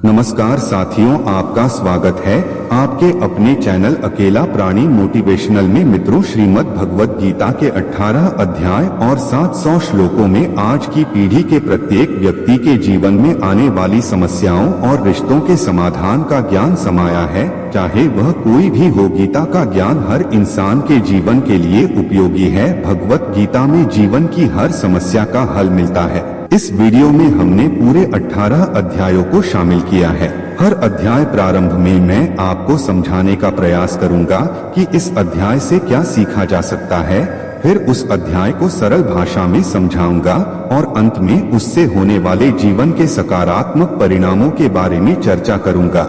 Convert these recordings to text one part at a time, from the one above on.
नमस्कार साथियों, आपका स्वागत है आपके अपने चैनल अकेला प्राणी मोटिवेशनल में। मित्रों, श्रीमद् भगवत गीता के 18 अध्याय और 700 श्लोकों में आज की पीढ़ी के प्रत्येक व्यक्ति के जीवन में आने वाली समस्याओं और रिश्तों के समाधान का ज्ञान समाया है। चाहे वह कोई भी हो, गीता का ज्ञान हर इंसान के जीवन के लिए उपयोगी है। भगवत गीता में जीवन की हर समस्या का हल मिलता है। इस वीडियो में हमने पूरे 18 अध्यायों को शामिल किया है। हर अध्याय प्रारंभ में मैं आपको समझाने का प्रयास करूंगा कि इस अध्याय से क्या सीखा जा सकता है, फिर उस अध्याय को सरल भाषा में समझाऊंगा और अंत में उससे होने वाले जीवन के सकारात्मक परिणामों के बारे में चर्चा करूंगा।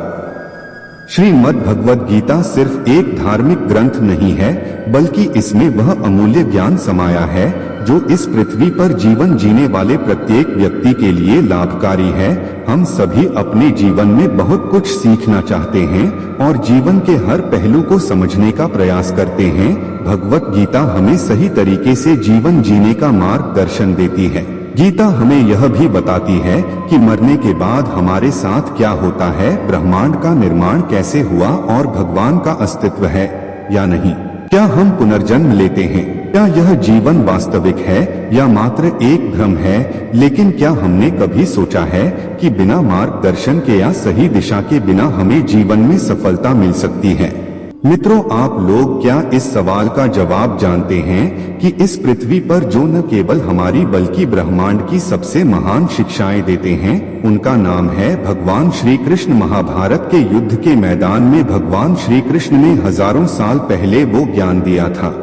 श्रीमद् भगवत गीता सिर्फ एक धार्मिक ग्रंथ नहीं है, बल्कि इसमें वह अमूल्य ज्ञान समाया है जो इस पृथ्वी पर जीवन जीने वाले प्रत्येक व्यक्ति के लिए लाभकारी है। हम सभी अपने जीवन में बहुत कुछ सीखना चाहते हैं और जीवन के हर पहलू को समझने का प्रयास करते हैं। भगवत गीता हमें सही तरीके से जीवन जीने का मार्गदर्शन देती है। गीता हमें यह भी बताती है कि मरने के बाद हमारे साथ क्या होता है, ब्रह्मांड का निर्माण कैसे हुआ और भगवान का अस्तित्व है या नहीं। क्या हम पुनर्जन्म लेते हैं? क्या यह जीवन वास्तविक है या मात्र एक भ्रम है? लेकिन क्या हमने कभी सोचा है कि बिना मार्गदर्शन के या सही दिशा के बिना हमें जीवन में सफलता मिल सकती है? मित्रों, आप लोग क्या इस सवाल का जवाब जानते हैं कि इस पृथ्वी पर जो न केवल हमारी बल्कि ब्रह्मांड की सबसे महान शिक्षाएं देते हैं, उनका नाम है भगवान श्री कृष्ण। महाभारत के युद्ध के मैदान में भगवान श्री कृष्ण ने हजारों साल पहले वो ज्ञान दिया था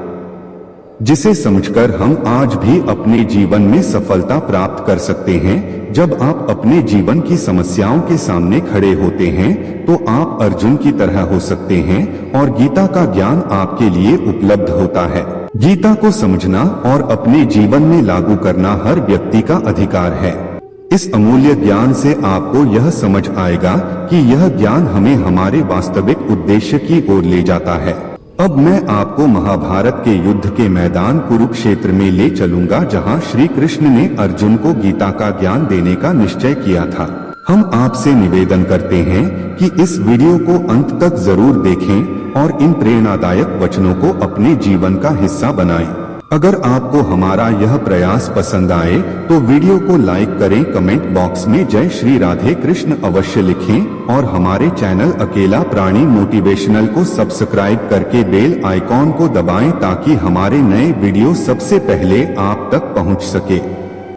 जिसे समझकर हम आज भी अपने जीवन में सफलता प्राप्त कर सकते हैं। जब आप अपने जीवन की समस्याओं के सामने खड़े होते हैं तो आप अर्जुन की तरह हो सकते हैं और गीता का ज्ञान आपके लिए उपलब्ध होता है। गीता को समझना और अपने जीवन में लागू करना हर व्यक्ति का अधिकार है। इस अमूल्य ज्ञान से आपको यह समझ आएगा कि यह ज्ञान हमें हमारे वास्तविक उद्देश्य की ओर ले जाता है। अब मैं आपको महाभारत के युद्ध के मैदान कुरुक्षेत्र में ले चलूंगा, जहां श्री कृष्ण ने अर्जुन को गीता का ज्ञान देने का निश्चय किया था। हम आपसे निवेदन करते हैं कि इस वीडियो को अंत तक जरूर देखें और इन प्रेरणादायक वचनों को अपने जीवन का हिस्सा बनाएं। अगर आपको हमारा यह प्रयास पसंद आए तो वीडियो को लाइक करें, कमेंट बॉक्स में जय श्री राधे कृष्ण अवश्य लिखें और हमारे चैनल अकेला प्राणी मोटिवेशनल को सब्सक्राइब करके बेल आइकॉन को दबाएं ताकि हमारे नए वीडियो सबसे पहले आप तक पहुंच सके।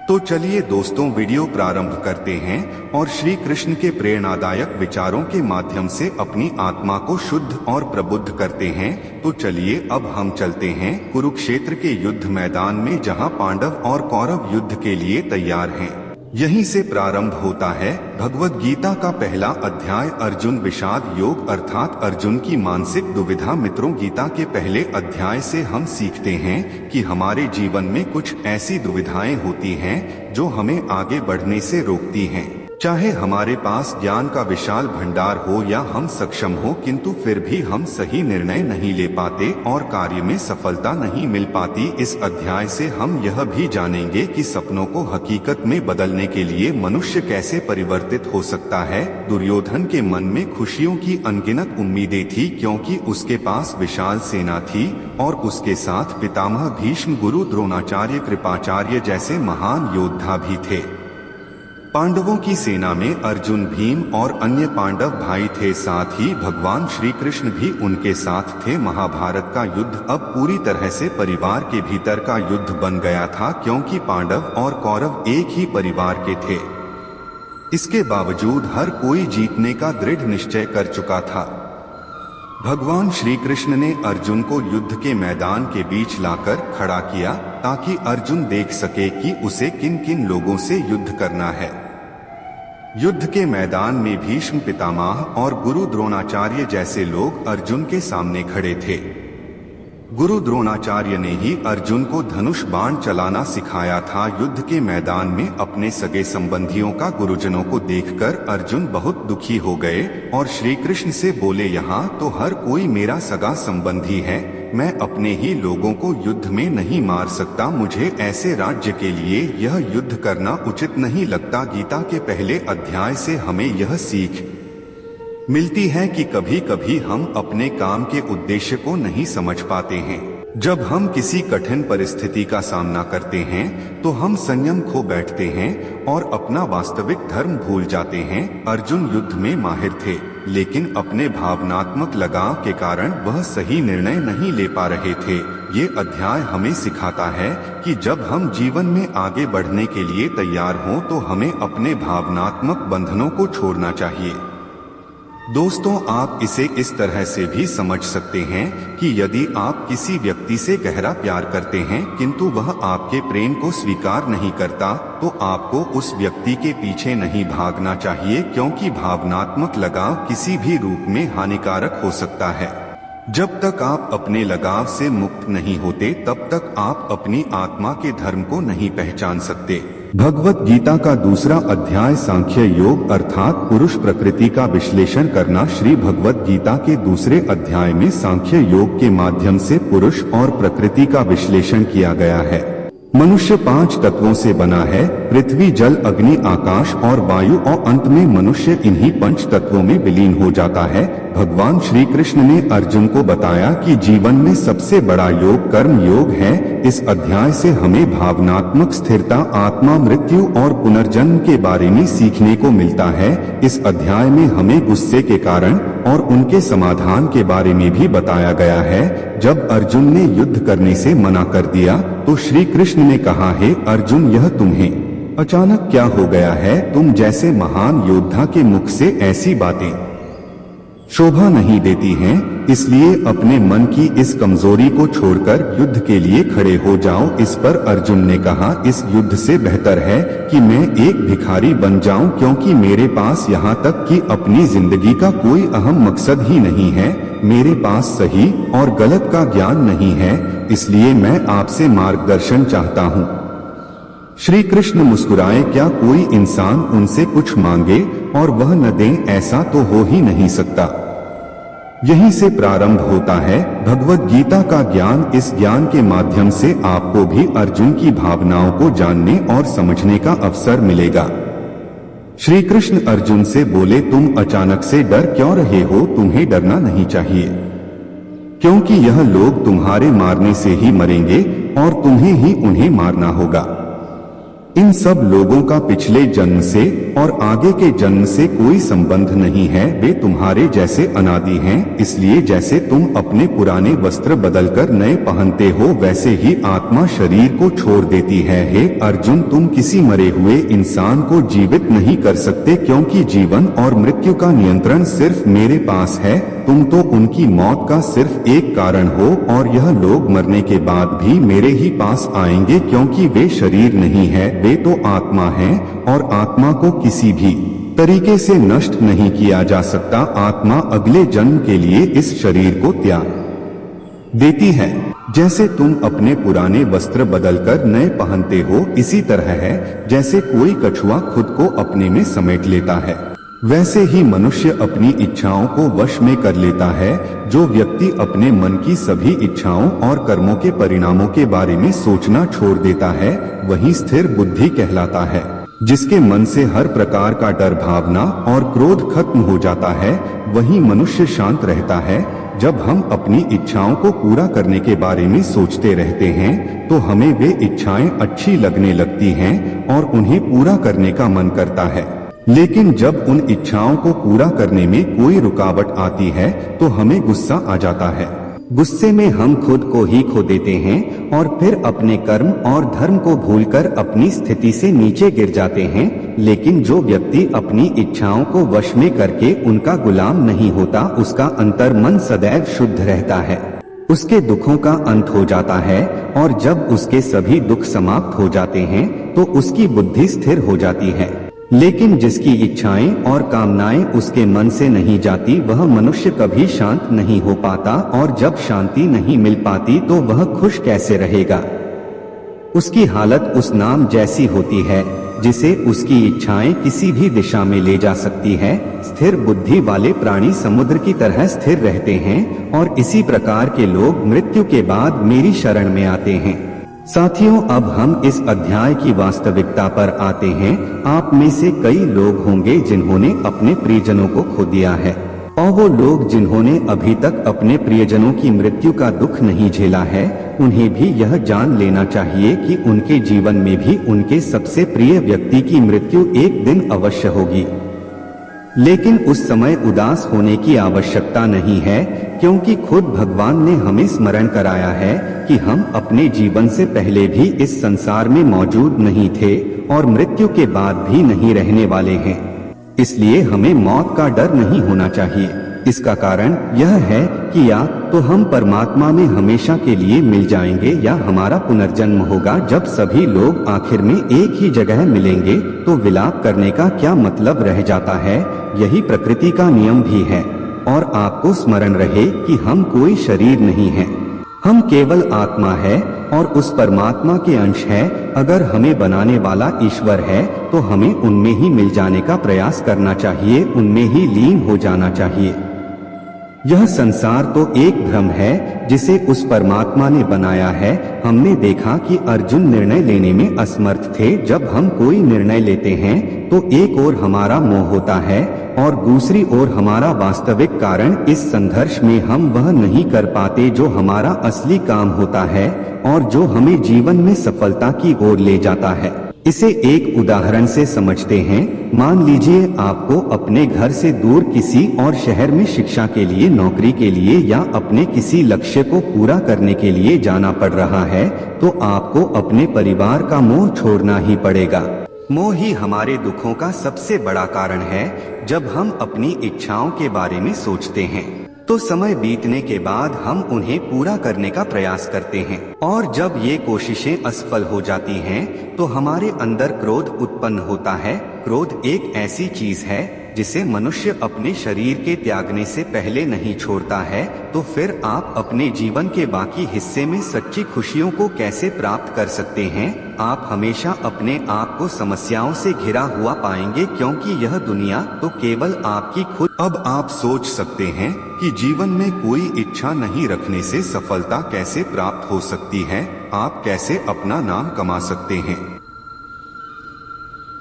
तो चलिए दोस्तों, वीडियो प्रारंभ करते हैं और श्री कृष्ण के प्रेरणादायक विचारों के माध्यम से अपनी आत्मा को शुद्ध और प्रबुद्ध करते हैं। तो चलिए अब हम चलते हैं कुरुक्षेत्र के युद्ध मैदान में, जहां पांडव और कौरव युद्ध के लिए तैयार हैं। यहीं से प्रारंभ होता है भगवत गीता का पहला अध्याय, अर्जुन विषाद योग अर्थात अर्जुन की मानसिक दुविधा। मित्रों, गीता के पहले अध्याय से हम सीखते हैं कि हमारे जीवन में कुछ ऐसी दुविधाएं होती हैं जो हमें आगे बढ़ने से रोकती हैं। चाहे हमारे पास ज्ञान का विशाल भंडार हो या हम सक्षम हो, किंतु फिर भी हम सही निर्णय नहीं ले पाते और कार्य में सफलता नहीं मिल पाती। इस अध्याय से हम यह भी जानेंगे कि सपनों को हकीकत में बदलने के लिए मनुष्य कैसे परिवर्तित हो सकता है। दुर्योधन के मन में खुशियों की अनगिनत उम्मीदें थी, क्योंकि उसके पास विशाल सेना थी और उसके साथ पितामह भीष्म, गुरु द्रोणाचार्य, कृपाचार्य जैसे महान योद्धा भी थे। पांडवों की सेना में अर्जुन, भीम और अन्य पांडव भाई थे, साथ ही भगवान श्री कृष्ण भी उनके साथ थे। महाभारत का युद्ध अब पूरी तरह से परिवार के भीतर का युद्ध बन गया था, क्योंकि पांडव और कौरव एक ही परिवार के थे। इसके बावजूद हर कोई जीतने का दृढ़ निश्चय कर चुका था। भगवान श्री कृष्ण ने अर्जुन को युद्ध के मैदान के बीच लाकर खड़ा किया ताकि अर्जुन देख सके कि उसे किन किन लोगों से युद्ध करना है। युद्ध के मैदान में भीष्म पितामह और गुरु द्रोणाचार्य जैसे लोग अर्जुन के सामने खड़े थे। गुरु द्रोणाचार्य ने ही अर्जुन को धनुष बाण चलाना सिखाया था। युद्ध के मैदान में अपने सगे संबंधियों का गुरुजनों को देखकर अर्जुन बहुत दुखी हो गए और श्री कृष्ण से बोले, यहाँ तो हर कोई मेरा सगा संबंधी है, मैं अपने ही लोगों को युद्ध में नहीं मार सकता, मुझे ऐसे राज्य के लिए यह युद्ध करना उचित नहीं लगता। गीता के पहले अध्याय से हमें यह सीख मिलती है कि कभी कभी हम अपने काम के उद्देश्य को नहीं समझ पाते हैं। जब हम किसी कठिन परिस्थिति का सामना करते हैं तो हम संयम खो बैठते हैं और अपना वास्तविक धर्म भूल जाते हैं। अर्जुन युद्ध में माहिर थे, लेकिन अपने भावनात्मक लगाव के कारण वह सही निर्णय नहीं ले पा रहे थे। ये अध्याय हमें सिखाता है कि जब हम जीवन में आगे बढ़ने के लिए तैयार हों तो हमें अपने भावनात्मक बंधनों को छोड़ना चाहिए। दोस्तों, आप इसे इस तरह से भी समझ सकते हैं कि यदि आप किसी व्यक्ति से गहरा प्यार करते हैं किंतु वह आपके प्रेम को स्वीकार नहीं करता, तो आपको उस व्यक्ति के पीछे नहीं भागना चाहिए, क्योंकि भावनात्मक लगाव किसी भी रूप में हानिकारक हो सकता है। जब तक आप अपने लगाव से मुक्त नहीं होते तब तक आप अपनी आत्मा के धर्म को नहीं पहचान सकते। भगवत गीता का दूसरा अध्याय सांख्य योग अर्थात पुरुष प्रकृति का विश्लेषण करना। श्री भगवत गीता के दूसरे अध्याय में सांख्य योग के माध्यम से पुरुष और प्रकृति का विश्लेषण किया गया है। मनुष्य 5 तत्वों से बना है, पृथ्वी, जल, अग्नि, आकाश और वायु, और अंत में मनुष्य इन्हीं 5 तत्वों में विलीन हो जाता है। भगवान श्री कृष्ण ने अर्जुन को बताया कि जीवन में सबसे बड़ा योग कर्म योग है। इस अध्याय से हमें भावनात्मक स्थिरता, आत्मा, मृत्यु और पुनर्जन्म के बारे में सीखने को मिलता है। इस अध्याय में हमें गुस्से के कारण और उनके समाधान के बारे में भी बताया गया है। जब अर्जुन ने युद्ध करने से मना कर दिया तो श्री कृष्ण ने कहा, हे अर्जुन, यह तुम्हें अचानक क्या हो गया है? तुम जैसे महान योद्धा के मुख से ऐसी बातें शोभा नहीं देती हैं, इसलिए अपने मन की इस कमजोरी को छोड़कर युद्ध के लिए खड़े हो जाओ। इस पर अर्जुन ने कहा, इस युद्ध से बेहतर है कि मैं एक भिखारी बन जाऊं, क्योंकि मेरे पास यहाँ तक कि अपनी जिंदगी का कोई अहम मकसद ही नहीं है। मेरे पास सही और गलत का ज्ञान नहीं है, इसलिए मैं आपसे मार्गदर्शन चाहता हूँ। श्री कृष्ण मुस्कुराए, क्या कोई इंसान उनसे कुछ मांगे और वह न दें? ऐसा तो हो ही नहीं सकता। यहीं से प्रारंभ होता है भगवत गीता का ज्ञान। इस ज्ञान के माध्यम से आपको भी अर्जुन की भावनाओं को जानने और समझने का अवसर मिलेगा। श्री कृष्ण अर्जुन से बोले, तुम अचानक से डर क्यों रहे हो? तुम्हें डरना नहीं चाहिए, क्योंकि यह लोग तुम्हारे मारने से ही मरेंगे और तुम्हें ही उन्हें मारना होगा। इन सब लोगों का पिछले जन्म से और आगे के जन्म से कोई संबंध नहीं है, वे तुम्हारे जैसे अनादि हैं। इसलिए जैसे तुम अपने पुराने वस्त्र बदलकर नए पहनते हो, वैसे ही आत्मा शरीर को छोड़ देती है। हे अर्जुन, तुम किसी मरे हुए इंसान को जीवित नहीं कर सकते, क्योंकि जीवन और मृत्यु का नियंत्रण सिर्फ मेरे पास है। तुम तो उनकी मौत का सिर्फ एक कारण हो और यह लोग मरने के बाद भी मेरे ही पास आएंगे, क्योंकि वे शरीर नहीं है, वे तो आत्मा हैं और आत्मा को किसी भी तरीके से नष्ट नहीं किया जा सकता। आत्मा अगले जन्म के लिए इस शरीर को त्याग देती है। जैसे तुम अपने पुराने वस्त्र बदलकर नए पहनते हो, इसी तरह है जैसे कोई कछुआ खुद को अपने में समेट लेता है, वैसे ही मनुष्य अपनी इच्छाओं को वश में कर लेता है। जो व्यक्ति अपने मन की सभी इच्छाओं और कर्मों के परिणामों के बारे में सोचना छोड़ देता है, वही स्थिर बुद्धि कहलाता है। जिसके मन से हर प्रकार का डर, भावना और क्रोध खत्म हो जाता है, वही मनुष्य शांत रहता है। जब हम अपनी इच्छाओं को पूरा करने के बारे में सोचते रहते हैं तो हमें वे इच्छाएं अच्छी लगने लगती हैं और उन्हें पूरा करने का मन करता है। लेकिन जब उन इच्छाओं को पूरा करने में कोई रुकावट आती है तो हमें गुस्सा आ जाता है। गुस्से में हम खुद को ही खो देते हैं और फिर अपने कर्म और धर्म को भूलकर अपनी स्थिति से नीचे गिर जाते हैं। लेकिन जो व्यक्ति अपनी इच्छाओं को वश में करके उनका गुलाम नहीं होता, उसका अंतर्मन सदैव शुद्ध रहता है। उसके दुखों का अंत हो जाता है और जब उसके सभी दुख समाप्त हो जाते हैं तो उसकी बुद्धि स्थिर हो जाती है। लेकिन जिसकी इच्छाएं और कामनाएं उसके मन से नहीं जाती, वह मनुष्य कभी शांत नहीं हो पाता, और जब शांति नहीं मिल पाती तो वह खुश कैसे रहेगा? उसकी हालत उस नाम जैसी होती है, जिसे उसकी इच्छाएं किसी भी दिशा में ले जा सकती है। स्थिर बुद्धि वाले प्राणी समुद्र की तरह स्थिर रहते हैं और इसी प्रकार के लोग मृत्यु के बाद मेरी शरण में आते हैं। साथियों, अब हम इस अध्याय की वास्तविकता पर आते हैं। आप में से कई लोग होंगे जिन्होंने अपने प्रियजनों को खो दिया है, और वो लोग जिन्होंने अभी तक अपने प्रियजनों की मृत्यु का दुख नहीं झेला है, उन्हें भी यह जान लेना चाहिए कि उनके जीवन में भी उनके सबसे प्रिय व्यक्ति की मृत्यु एक दिन अवश्य होगी। लेकिन उस समय उदास होने की आवश्यकता नहीं है, क्योंकि खुद भगवान ने हमें स्मरण कराया है कि हम अपने जीवन से पहले भी इस संसार में मौजूद नहीं थे और मृत्यु के बाद भी नहीं रहने वाले हैं। इसलिए हमें मौत का डर नहीं होना चाहिए। इसका कारण यह है कि या तो हम परमात्मा में हमेशा के लिए मिल जाएंगे या हमारा पुनर्जन्म होगा। जब सभी लोग आखिर में एक ही जगह मिलेंगे तो विलाप करने का क्या मतलब रह जाता है। यही प्रकृति का नियम भी है। और आपको स्मरण रहे कि हम कोई शरीर नहीं है, हम केवल आत्मा है और उस परमात्मा के अंश है। अगर हमें बनाने वाला ईश्वर है तो हमें उनमें ही मिल जाने का प्रयास करना चाहिए, उनमें ही लीन हो जाना चाहिए। यह संसार तो एक भ्रम है जिसे उस परमात्मा ने बनाया है। हमने देखा कि अर्जुन निर्णय लेने में असमर्थ थे। जब हम कोई निर्णय लेते हैं तो एक ओर हमारा मोह होता है और दूसरी ओर हमारा वास्तविक कारण। इस संघर्ष में हम वह नहीं कर पाते जो हमारा असली काम होता है और जो हमें जीवन में सफलता की ओर ले जाता है। इसे एक उदाहरण से समझते हैं। मान लीजिए आपको अपने घर से दूर किसी और शहर में शिक्षा के लिए, नौकरी के लिए या अपने किसी लक्ष्य को पूरा करने के लिए जाना पड़ रहा है, तो आपको अपने परिवार का मोह छोड़ना ही पड़ेगा। मोह ही हमारे दुखों का सबसे बड़ा कारण है। जब हम अपनी इच्छाओं के बारे में सोचते हैं तो समय बीतने के बाद हम उन्हें पूरा करने का प्रयास करते हैं, और जब ये कोशिशें असफल हो जाती हैं तो हमारे अंदर क्रोध उत्पन्न होता है। क्रोध एक ऐसी चीज है जिसे मनुष्य अपने शरीर के त्यागने से पहले नहीं छोड़ता है। तो फिर आप अपने जीवन के बाकी हिस्से में सच्ची खुशियों को कैसे प्राप्त कर सकते हैं? आप हमेशा अपने आप को समस्याओं से घिरा हुआ पाएंगे, क्योंकि यह दुनिया तो केवल आपकी खुद। अब आप सोच सकते हैं कि जीवन में कोई इच्छा नहीं रखने से सफलता कैसे प्राप्त हो सकती है? आप कैसे अपना नाम कमा सकते हैं?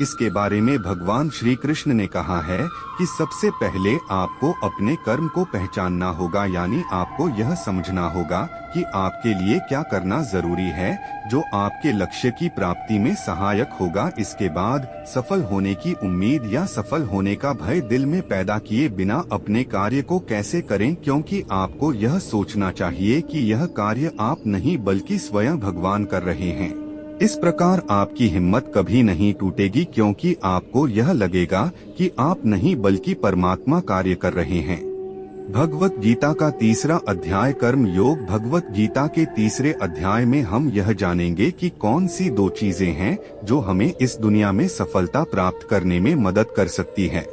इसके बारे में भगवान श्री कृष्ण ने कहा है कि सबसे पहले आपको अपने कर्म को पहचानना होगा, यानी आपको यह समझना होगा कि आपके लिए क्या करना जरूरी है जो आपके लक्ष्य की प्राप्ति में सहायक होगा। इसके बाद सफल होने की उम्मीद या सफल होने का भय दिल में पैदा किए बिना अपने कार्य को कैसे करें, क्योंकि आपको यह सोचना चाहिए कि यह कार्य आप नहीं बल्कि स्वयं भगवान कर रहे हैं। इस प्रकार आपकी हिम्मत कभी नहीं टूटेगी, क्योंकि आपको यह लगेगा कि आप नहीं बल्कि परमात्मा कार्य कर रहे हैं। भगवत गीता का 3रा अध्याय कर्म योग। भगवत गीता के 3रे अध्याय में हम यह जानेंगे कि कौन सी 2 चीजें हैं जो हमें इस दुनिया में सफलता प्राप्त करने में मदद कर सकती है।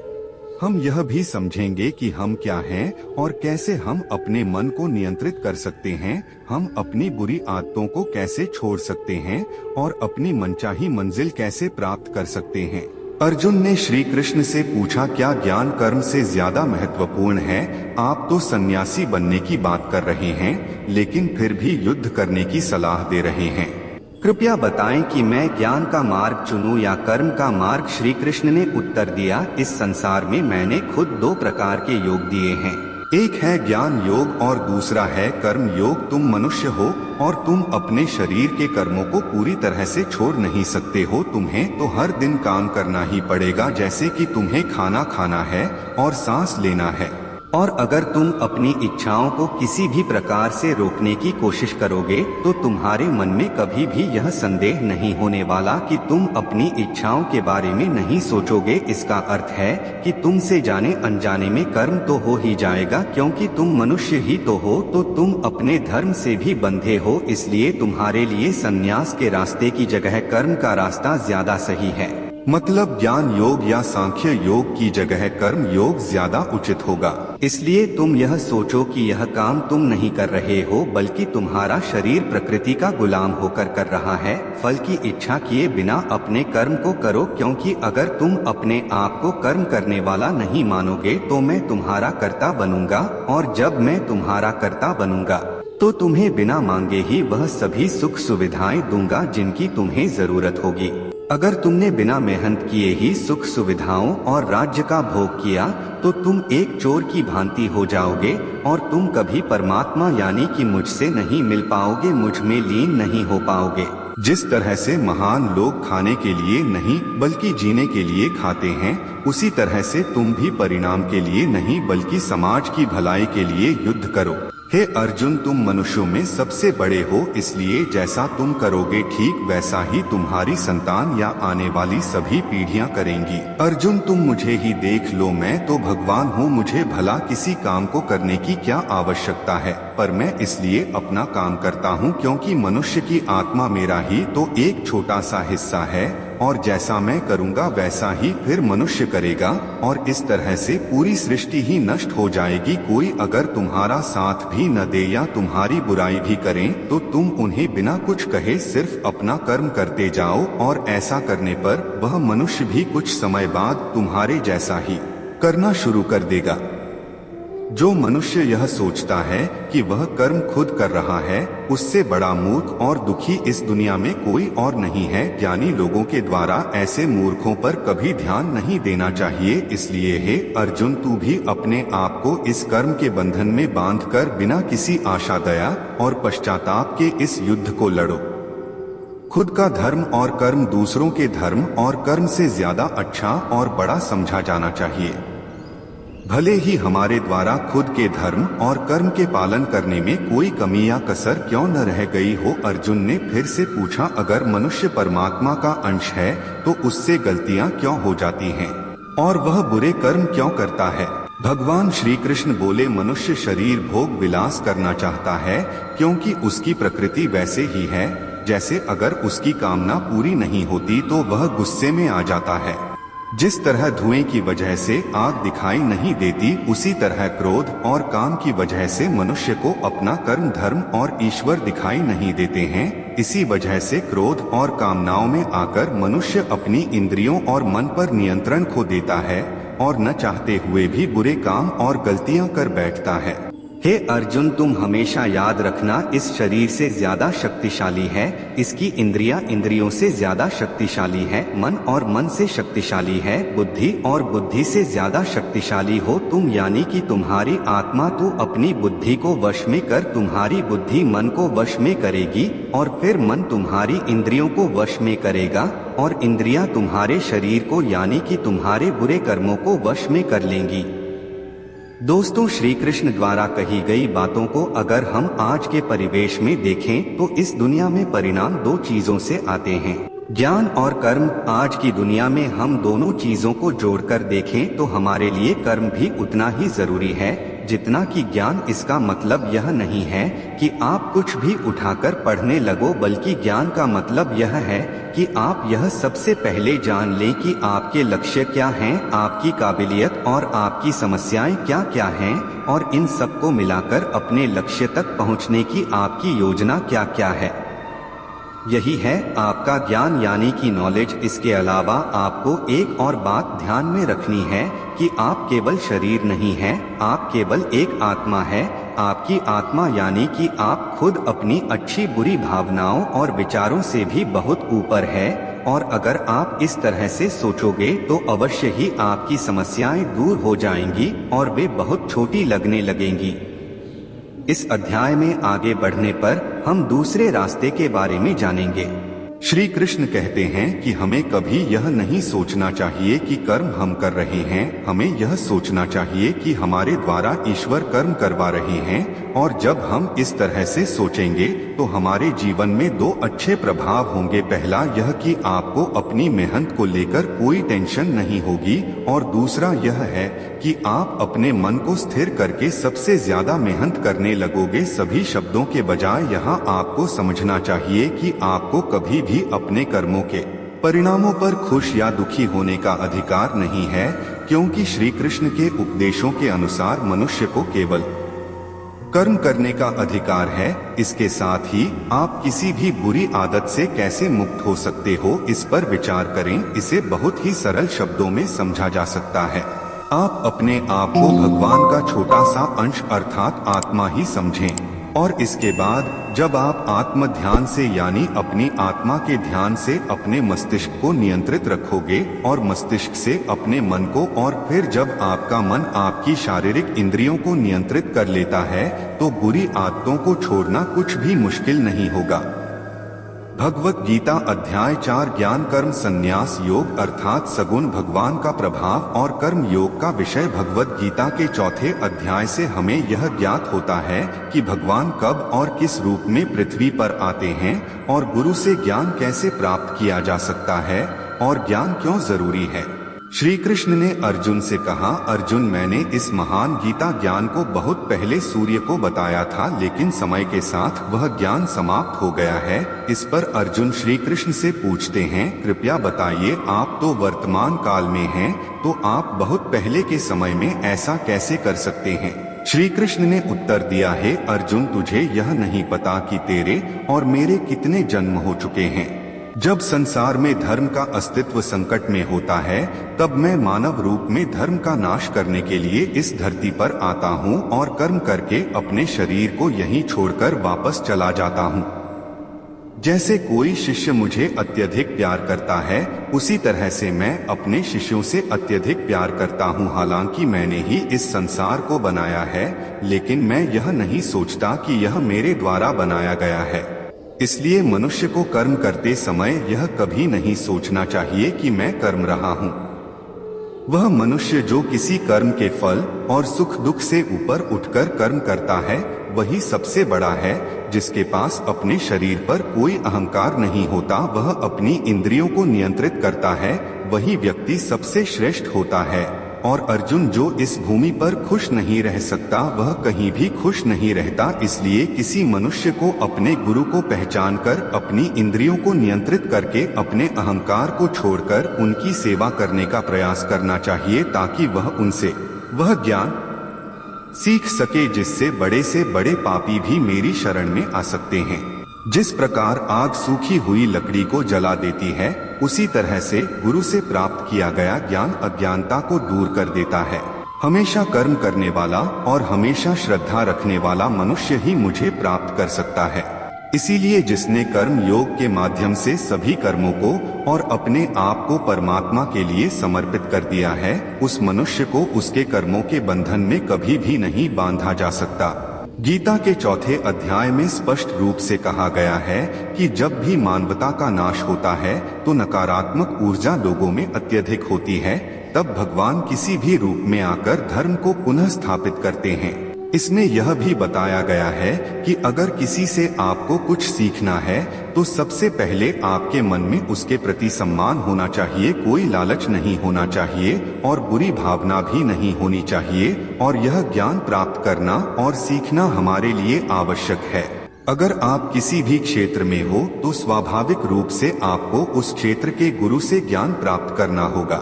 हम यह भी समझेंगे कि हम क्या हैं और कैसे हम अपने मन को नियंत्रित कर सकते हैं, हम अपनी बुरी आदतों को कैसे छोड़ सकते हैं और अपनी मनचाही मंजिल कैसे प्राप्त कर सकते हैं। अर्जुन ने श्री कृष्ण से पूछा, क्या ज्ञान कर्म से ज्यादा महत्वपूर्ण है? आप तो सन्यासी बनने की बात कर रहे हैं, लेकिन फिर भी युद्ध करने की सलाह दे रहे हैं। कृपया बताएं कि मैं ज्ञान का मार्ग चुनूं या कर्म का मार्ग? श्री कृष्ण ने उत्तर दिया, इस संसार में मैंने खुद 2 प्रकार के योग दिए हैं। एक है ज्ञान योग और दूसरा है कर्म योग। तुम मनुष्य हो और तुम अपने शरीर के कर्मों को पूरी तरह से छोड़ नहीं सकते हो। तुम्हें तो हर दिन काम करना ही पड़ेगा, जैसे कि तुम्हें खाना खाना है और सांस लेना है। और अगर तुम अपनी इच्छाओं को किसी भी प्रकार से रोकने की कोशिश करोगे तो तुम्हारे मन में कभी भी यह संदेह नहीं होने वाला कि तुम अपनी इच्छाओं के बारे में नहीं सोचोगे। इसका अर्थ है कि तुमसे जाने अनजाने में कर्म तो हो ही जाएगा, क्योंकि तुम मनुष्य ही तो हो, तो तुम अपने धर्म से भी बंधे हो। इसलिए तुम्हारे लिए संन्यास के रास्ते की जगह कर्म का रास्ता ज्यादा सही है। मतलब ज्ञान योग या सांख्य योग की जगह कर्म योग ज्यादा उचित होगा। इसलिए तुम यह सोचो कि यह काम तुम नहीं कर रहे हो, बल्कि तुम्हारा शरीर प्रकृति का गुलाम होकर कर रहा है। फल की इच्छा किए बिना अपने कर्म को करो, क्योंकि अगर तुम अपने आप को कर्म करने वाला नहीं मानोगे तो मैं तुम्हारा कर्ता बनूंगा, और जब मैं तुम्हारा कर्ता बनूंगा तो तुम्हें बिना मांगे ही वह सभी सुख सुविधाएं दूंगा जिनकी तुम्हें जरूरत होगी। अगर तुमने बिना मेहनत किए ही सुख सुविधाओं और राज्य का भोग किया तो तुम एक चोर की भांति हो जाओगे, और तुम कभी परमात्मा यानी कि मुझसे नहीं मिल पाओगे, मुझ में लीन नहीं हो पाओगे। जिस तरह से महान लोग खाने के लिए नहीं बल्कि जीने के लिए खाते हैं, उसी तरह से तुम भी परिणाम के लिए नहीं बल्कि समाज की भलाई के लिए युद्ध करो। हे अर्जुन, तुम मनुष्यों में सबसे बड़े हो, इसलिए जैसा तुम करोगे ठीक वैसा ही तुम्हारी संतान या आने वाली सभी पीढ़ियां करेंगी। अर्जुन, तुम मुझे ही देख लो, मैं तो भगवान हूँ, मुझे भला किसी काम को करने की क्या आवश्यकता है, पर मैं इसलिए अपना काम करता हूँ क्योंकि मनुष्य की आत्मा मेरा ही तो एक छोटा सा हिस्सा है, और जैसा मैं करूँगा वैसा ही फिर मनुष्य करेगा, और इस तरह से पूरी सृष्टि ही नष्ट हो जाएगी। कोई अगर तुम्हारा साथ भी न दे या तुम्हारी बुराई भी करें तो तुम उन्हें बिना कुछ कहे सिर्फ अपना कर्म करते जाओ, और ऐसा करने पर वह मनुष्य भी कुछ समय बाद तुम्हारे जैसा ही करना शुरू कर देगा। जो मनुष्य यह सोचता है कि वह कर्म खुद कर रहा है, उससे बड़ा मूर्ख और दुखी इस दुनिया में कोई और नहीं है। ज्ञानी लोगों के द्वारा ऐसे मूर्खों पर कभी ध्यान नहीं देना चाहिए। इसलिए हे अर्जुन, तू भी अपने आप को इस कर्म के बंधन में बांधकर बिना किसी आशा, दया और पश्चाताप के इस युद्ध को लड़ो। खुद का धर्म और कर्म दूसरों के धर्म और कर्म से ज्यादा अच्छा और बड़ा समझा जाना चाहिए। भले ही हमारे द्वारा खुद के धर्म और कर्म के पालन करने में कोई कमी या कसर क्यों न रह गई हो। अर्जुन ने फिर से पूछा, अगर मनुष्य परमात्मा का अंश है तो उससे गलतियां क्यों हो जाती हैं, और वह बुरे कर्म क्यों करता है। भगवान श्री कृष्ण बोले, मनुष्य शरीर भोग विलास करना चाहता है क्योंकि उसकी प्रकृति वैसे ही है। जैसे अगर उसकी कामना पूरी नहीं होती तो वह गुस्से में आ जाता है। जिस तरह धुएं की वजह से आग दिखाई नहीं देती, उसी तरह क्रोध और काम की वजह से मनुष्य को अपना कर्म, धर्म और ईश्वर दिखाई नहीं देते हैं। इसी वजह से क्रोध और कामनाओं में आकर मनुष्य अपनी इंद्रियों और मन पर नियंत्रण खो देता है, और न चाहते हुए भी बुरे काम और गलतियां कर बैठता है। हे अर्जुन, तुम हमेशा याद रखना, इस शरीर से ज्यादा शक्तिशाली है, इसकी इंद्रियां इंद्रियों से ज्यादा शक्तिशाली है, मन और मन से शक्तिशाली है, बुद्धि और बुद्धि से ज्यादा शक्तिशाली हो तुम, यानी कि तुम्हारी आत्मा तो अपनी बुद्धि को वश में कर तुम्हारी बुद्धि मन को वश में करेगी, और फिर मन तुम्हारी इंद्रियों को वश में करेगा, और इंद्रियां तुम्हारे शरीर को यानी कि तुम्हारे बुरे कर्मों को वश में कर लेंगी। दोस्तों, श्री कृष्ण द्वारा कही गई बातों को अगर हम आज के परिवेश में देखें तो इस दुनिया में परिणाम दो चीजों से आते हैं, ज्ञान और कर्म। आज की दुनिया में हम दोनों चीजों को जोड़कर देखें तो हमारे लिए कर्म भी उतना ही जरूरी है जितना कि ज्ञान। इसका मतलब यह नहीं है कि आप कुछ भी उठाकर पढ़ने लगो, बल्कि ज्ञान का मतलब यह है कि आप यह सबसे पहले जान लें कि आपके लक्ष्य क्या हैं, आपकी काबिलियत और आपकी समस्याएं क्या क्या हैं, और इन सबको मिलाकर अपने लक्ष्य तक पहुंचने की आपकी योजना क्या क्या है। यही है आपका ज्ञान यानी कि नॉलेज। इसके अलावा आपको एक और बात ध्यान में रखनी है कि आप केवल शरीर नहीं हैं, आप केवल एक आत्मा है। आपकी आत्मा यानी कि आप खुद अपनी अच्छी बुरी भावनाओं और विचारों से भी बहुत ऊपर है, और अगर आप इस तरह से सोचोगे तो अवश्य ही आपकी समस्याएं दूर हो जाएंगी और वे बहुत छोटी लगने लगेंगी। इस अध्याय में आगे बढ़ने पर हम दूसरे रास्ते के बारे में जानेंगे। श्री कृष्ण कहते हैं कि हमें कभी यह नहीं सोचना चाहिए कि कर्म हम कर रहे हैं, हमें यह सोचना चाहिए कि हमारे द्वारा ईश्वर कर्म करवा रहे हैं। और जब हम इस तरह से सोचेंगे तो हमारे जीवन में दो अच्छे प्रभाव होंगे। पहला यह कि आपको अपनी मेहनत को लेकर कोई टेंशन नहीं होगी, और दूसरा यह है कि आप अपने मन को स्थिर करके सबसे ज्यादा मेहनत करने लगोगे। सभी शब्दों के बजाय यहाँ आपको समझना चाहिए कि आपको कभी भी अपने कर्मों के परिणामों पर खुश या दुखी होने का अधिकार नहीं है, क्योंकि श्री कृष्ण के उपदेशों के अनुसार मनुष्य को केवल कर्म करने का अधिकार है। इसके साथ ही आप किसी भी बुरी आदत से कैसे मुक्त हो सकते हो, इस पर विचार करें। इसे बहुत ही सरल शब्दों में समझा जा सकता है। आप अपने आप को भगवान का छोटा सा अंश अर्थात आत्मा ही समझें, और इसके बाद जब आप आत्म ध्यान से यानी अपनी आत्मा के ध्यान से अपने मस्तिष्क को नियंत्रित रखोगे और मस्तिष्क से अपने मन को, और फिर जब आपका मन आपकी शारीरिक इंद्रियों को नियंत्रित कर लेता है, तो बुरी आदतों को छोड़ना कुछ भी मुश्किल नहीं होगा। भगवत गीता अध्याय 4 ज्ञान कर्म संन्यास योग अर्थात सगुण भगवान का प्रभाव और कर्म योग का विषय। भगवत गीता के 4थे अध्याय से हमें यह ज्ञात होता है कि भगवान कब और किस रूप में पृथ्वी पर आते हैं और गुरु से ज्ञान कैसे प्राप्त किया जा सकता है और ज्ञान क्यों जरूरी है। श्री कृष्ण ने अर्जुन से कहा, अर्जुन मैंने इस महान गीता ज्ञान को बहुत पहले सूर्य को बताया था, लेकिन समय के साथ वह ज्ञान समाप्त हो गया है। इस पर अर्जुन श्री कृष्ण से पूछते हैं, कृपया बताइए, आप तो वर्तमान काल में हैं, तो आप बहुत पहले के समय में ऐसा कैसे कर सकते हैं। श्री कृष्ण ने उत्तर दिया है, अर्जुन तुझे यह नहीं पता कि तेरे और मेरे कितने जन्म हो चुके हैं। जब संसार में धर्म का अस्तित्व संकट में होता है, तब मैं मानव रूप में धर्म का नाश करने के लिए इस धरती पर आता हूँ और कर्म करके अपने शरीर को यहीं छोड़कर वापस चला जाता हूँ। जैसे कोई शिष्य मुझे अत्यधिक प्यार करता है, उसी तरह से मैं अपने शिष्यों से अत्यधिक प्यार करता हूँ। हालांकि मैंने ही इस संसार को बनाया है, लेकिन मैं यह नहीं सोचता कि यह मेरे द्वारा बनाया गया है। इसलिए मनुष्य को कर्म करते समय यह कभी नहीं सोचना चाहिए कि मैं कर्म रहा हूँ। वह मनुष्य जो किसी कर्म के फल और सुख दुख से ऊपर उठकर कर्म करता है, वही सबसे बड़ा है। जिसके पास अपने शरीर पर कोई अहंकार नहीं होता, वह अपनी इंद्रियों को नियंत्रित करता है, वही व्यक्ति सबसे श्रेष्ठ होता है। और अर्जुन जो इस भूमि पर खुश नहीं रह सकता, वह कहीं भी खुश नहीं रहता। इसलिए किसी मनुष्य को अपने गुरु को पहचानकर अपनी इंद्रियों को नियंत्रित करके अपने अहंकार को छोड़कर उनकी सेवा करने का प्रयास करना चाहिए, ताकि वह उनसे वह ज्ञान सीख सके जिससे बड़े से बड़े पापी भी मेरी शरण में आ सकते हैं। जिस प्रकार आग सूखी हुई लकड़ी को जला देती है, उसी तरह से गुरु से प्राप्त किया गया ज्ञान अज्ञानता को दूर कर देता है। हमेशा कर्म करने वाला और हमेशा श्रद्धा रखने वाला मनुष्य ही मुझे प्राप्त कर सकता है। इसीलिए जिसने कर्म योग के माध्यम से सभी कर्मों को और अपने आप को परमात्मा के लिए समर्पित कर दिया है, उस मनुष्य को उसके कर्मों के बंधन में कभी भी नहीं बांधा जा सकता। गीता के 4थे अध्याय में स्पष्ट रूप से कहा गया है कि जब भी मानवता का नाश होता है तो नकारात्मक ऊर्जा लोगों में अत्यधिक होती है, तब भगवान किसी भी रूप में आकर धर्म को पुनः स्थापित करते हैं। इसमें यह भी बताया गया है कि अगर किसी से आपको कुछ सीखना है, तो सबसे पहले आपके मन में उसके प्रति सम्मान होना चाहिए, कोई लालच नहीं होना चाहिए और बुरी भावना भी नहीं होनी चाहिए। और यह ज्ञान प्राप्त करना और सीखना हमारे लिए आवश्यक है। अगर आप किसी भी क्षेत्र में हो, तो स्वाभाविक रूप से आपको उस क्षेत्र के गुरु से ज्ञान प्राप्त करना होगा।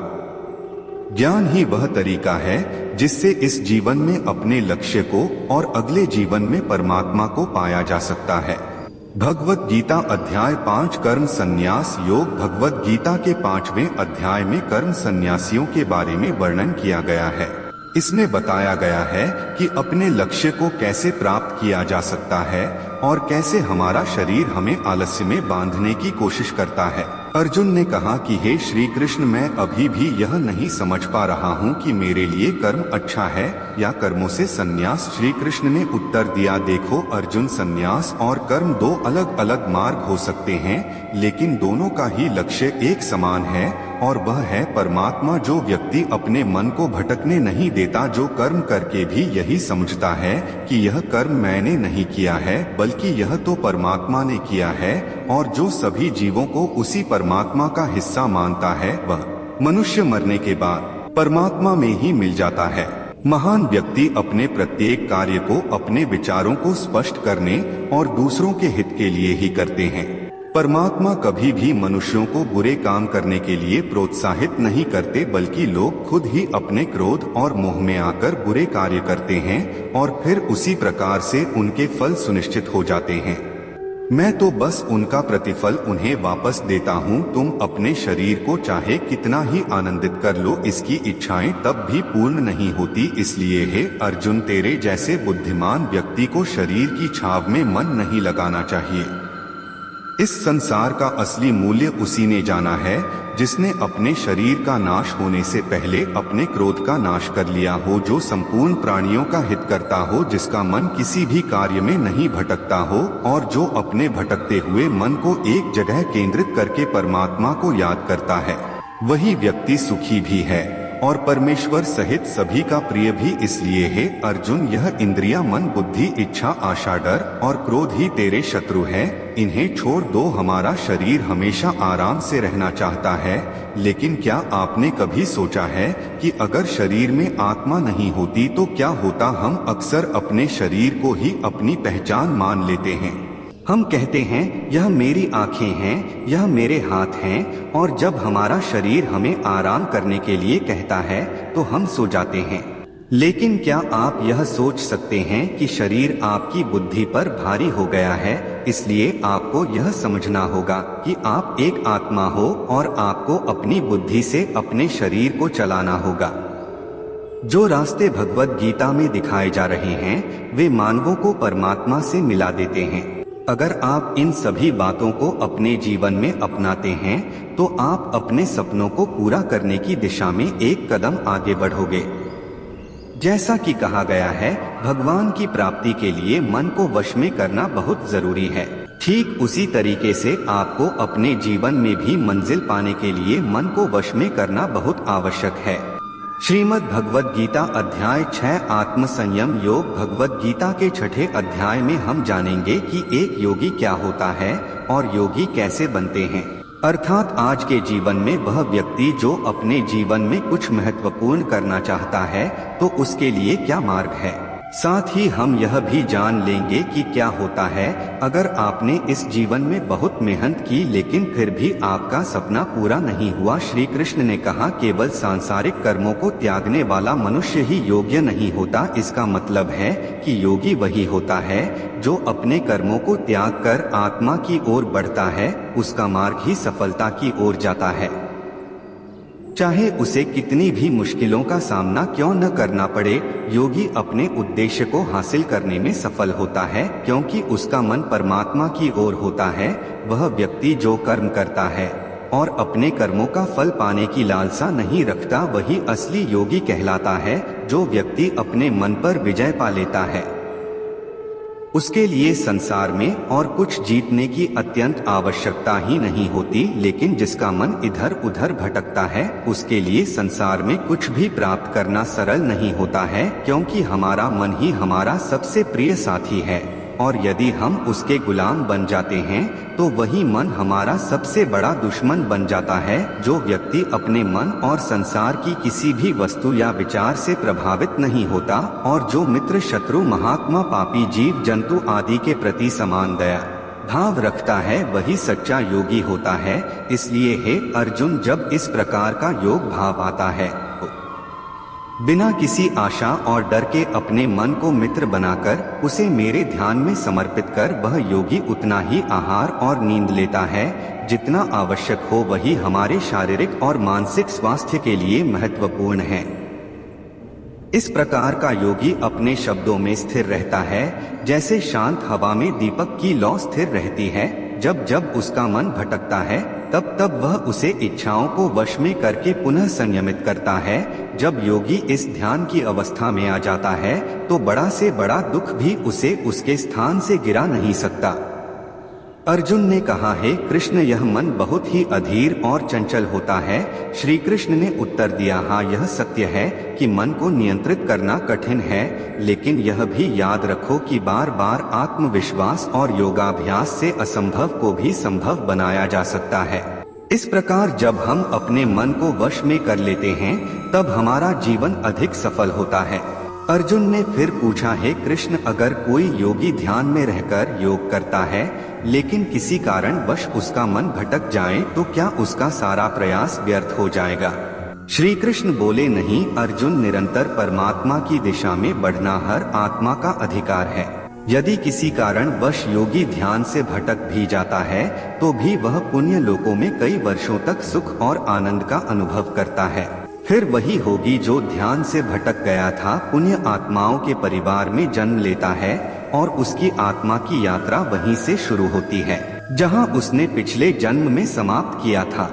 ज्ञान ही वह तरीका है जिससे इस जीवन में अपने लक्ष्य को और अगले जीवन में परमात्मा को पाया जा सकता है। भगवत गीता अध्याय 5 कर्म संन्यास योग। भगवत गीता के 5वें अध्याय में कर्म संन्यासियों के बारे में वर्णन किया गया है। इसमें बताया गया है कि अपने लक्ष्य को कैसे प्राप्त किया जा सकता है और कैसे हमारा शरीर हमें आलस्य में बांधने की कोशिश करता है। अर्जुन ने कहा कि हे श्री कृष्ण, मैं अभी भी यह नहीं समझ पा रहा हूँ कि मेरे लिए कर्म अच्छा है या कर्मों से संन्यास। श्री कृष्ण ने उत्तर दिया, देखो अर्जुन, संन्यास और कर्म 2 अलग अलग मार्ग हो सकते हैं, लेकिन दोनों का ही लक्ष्य एक समान है और वह है परमात्मा। जो व्यक्ति अपने मन को भटकने नहीं देता, जो कर्म करके भी यही समझता है कि यह कर्म मैंने नहीं किया है बल्कि यह तो परमात्मा ने किया है, और जो सभी जीवों को उसी परमात्मा का हिस्सा मानता है, वह मनुष्य मरने के बाद परमात्मा में ही मिल जाता है। महान व्यक्ति अपने प्रत्येक कार्य को अपने विचारों को स्पष्ट करने और दूसरों के हित के लिए ही करते हैं। परमात्मा कभी भी मनुष्यों को बुरे काम करने के लिए प्रोत्साहित नहीं करते, बल्कि लोग खुद ही अपने क्रोध और मोह में आकर बुरे कार्य करते हैं और फिर उसी प्रकार से उनके फल सुनिश्चित हो जाते हैं। मैं तो बस उनका प्रतिफल उन्हें वापस देता हूँ। तुम अपने शरीर को चाहे कितना ही आनंदित कर लो, इसकी इच्छाएं तब भी पूर्ण नहीं होती। इसलिए हे अर्जुन, तेरे जैसे बुद्धिमान व्यक्ति को शरीर की छाव में मन नहीं लगाना चाहिए। इस संसार का असली मूल्य उसी ने जाना है जिसने अपने शरीर का नाश होने से पहले अपने क्रोध का नाश कर लिया हो, जो संपूर्ण प्राणियों का हित करता हो, जिसका मन किसी भी कार्य में नहीं भटकता हो और जो अपने भटकते हुए मन को एक जगह केंद्रित करके परमात्मा को याद करता है, वही व्यक्ति सुखी भी है और परमेश्वर सहित सभी का प्रिय भी। इसलिए है अर्जुन, यह इंद्रिया, मन, बुद्धि, इच्छा, आशा, डर और क्रोध ही तेरे शत्रु हैं। इन्हें छोड़ दो। हमारा शरीर हमेशा आराम से रहना चाहता है, लेकिन क्या आपने कभी सोचा है कि अगर शरीर में आत्मा नहीं होती तो क्या होता? हम अक्सर अपने शरीर को ही अपनी पहचान मान लेते हैं। हम कहते हैं यह मेरी आंखें हैं, यह मेरे हाथ हैं, और जब हमारा शरीर हमें आराम करने के लिए कहता है तो हम सो जाते हैं। लेकिन क्या आप यह सोच सकते हैं कि शरीर आपकी बुद्धि पर भारी हो गया है, इसलिए आपको यह समझना होगा कि आप एक आत्मा हो और आपको अपनी बुद्धि से अपने शरीर को चलाना होगा। जो रास्ते भगवद गीता में दिखाए जा रहे हैं वे मानवों को परमात्मा से मिला देते हैं। अगर आप इन सभी बातों को अपने जीवन में अपनाते हैं तो आप अपने सपनों को पूरा करने की दिशा में एक कदम आगे बढ़ोगे। जैसा कि कहा गया है, भगवान की प्राप्ति के लिए मन को वश में करना बहुत जरूरी है। ठीक उसी तरीके से आपको अपने जीवन में भी मंजिल पाने के लिए मन को वश में करना बहुत आवश्यक है। श्रीमद् भगवद गीता अध्याय 6 आत्म संयम योग। भगवद गीता के 6ठे अध्याय में हम जानेंगे कि एक योगी क्या होता है और योगी कैसे बनते हैं, अर्थात आज के जीवन में वह व्यक्ति जो अपने जीवन में कुछ महत्वपूर्ण करना चाहता है तो उसके लिए क्या मार्ग है। साथ ही हम यह भी जान लेंगे कि क्या होता है अगर आपने इस जीवन में बहुत मेहनत की लेकिन फिर भी आपका सपना पूरा नहीं हुआ। श्री कृष्ण ने कहा, केवल सांसारिक कर्मों को त्यागने वाला मनुष्य ही योग्य नहीं होता। इसका मतलब है कि योगी वही होता है जो अपने कर्मों को त्याग कर आत्मा की ओर बढ़ता है, उसका मार्ग ही सफलता की ओर जाता है। चाहे उसे कितनी भी मुश्किलों का सामना क्यों न करना पड़े, योगी अपने उद्देश्य को हासिल करने में सफल होता है क्योंकि उसका मन परमात्मा की ओर होता है। वह व्यक्ति जो कर्म करता है और अपने कर्मों का फल पाने की लालसा नहीं रखता, वही असली योगी कहलाता है। जो व्यक्ति अपने मन पर विजय पा लेता है उसके लिए संसार में और कुछ जीतने की अत्यंत आवश्यकता ही नहीं होती, लेकिन जिसका मन इधर उधर भटकता है उसके लिए संसार में कुछ भी प्राप्त करना सरल नहीं होता है, क्योंकि हमारा मन ही हमारा सबसे प्रिय साथी है और यदि हम उसके गुलाम बन जाते हैं तो वही मन हमारा सबसे बड़ा दुश्मन बन जाता है। जो व्यक्ति अपने मन और संसार की किसी भी वस्तु या विचार से प्रभावित नहीं होता और जो मित्र, शत्रु, महात्मा, पापी, जीव जंतु आदि के प्रति समान दया भाव रखता है, वही सच्चा योगी होता है। इसलिए हे अर्जुन, जब इस प्रकार का योग भाव आता है तो बिना किसी आशा और डर के अपने मन को मित्र बनाकर उसे मेरे ध्यान में समर्पित कर वह योगी उतना ही आहार और नींद लेता है जितना आवश्यक हो। वही हमारे शारीरिक और मानसिक स्वास्थ्य के लिए महत्वपूर्ण है। इस प्रकार का योगी अपने शब्दों में स्थिर रहता है, जैसे शांत हवा में दीपक की लौ स्थिर रहती है। जब जब उसका मन भटकता है तब तब वह उसे इच्छाओं को वश में करके पुनः संयमित करता है। जब योगी इस ध्यान की अवस्था में आ जाता है तो बड़ा से बड़ा दुख भी उसे उसके स्थान से गिरा नहीं सकता। अर्जुन ने कहा, हे कृष्ण, यह मन बहुत ही अधीर और चंचल होता है। श्री कृष्ण ने उत्तर दिया, हाँ, यह सत्य है कि मन को नियंत्रित करना कठिन है, लेकिन यह भी याद रखो कि बार बार आत्मविश्वास और योगाभ्यास से असंभव को भी संभव बनाया जा सकता है। इस प्रकार जब हम अपने मन को वश में कर लेते हैं तब हमारा जीवन अधिक सफल होता है। अर्जुन ने फिर पूछा, हे कृष्ण, अगर कोई योगी ध्यान में रहकर योग करता है लेकिन किसी कारणवश उसका मन भटक जाए तो क्या उसका सारा प्रयास व्यर्थ हो जाएगा? श्री कृष्ण बोले, नहीं अर्जुन, निरंतर परमात्मा की दिशा में बढ़ना हर आत्मा का अधिकार है। यदि किसी कारणवश योगी ध्यान से भटक भी जाता है तो भी वह पुण्य लोकों में कई वर्षों तक सुख और आनंद का अनुभव करता है। फिर वही होगी जो ध्यान से भटक गया था पुण्य आत्माओं के परिवार में जन्म लेता है और उसकी आत्मा की यात्रा वहीं से शुरू होती है जहां उसने पिछले जन्म में समाप्त किया था।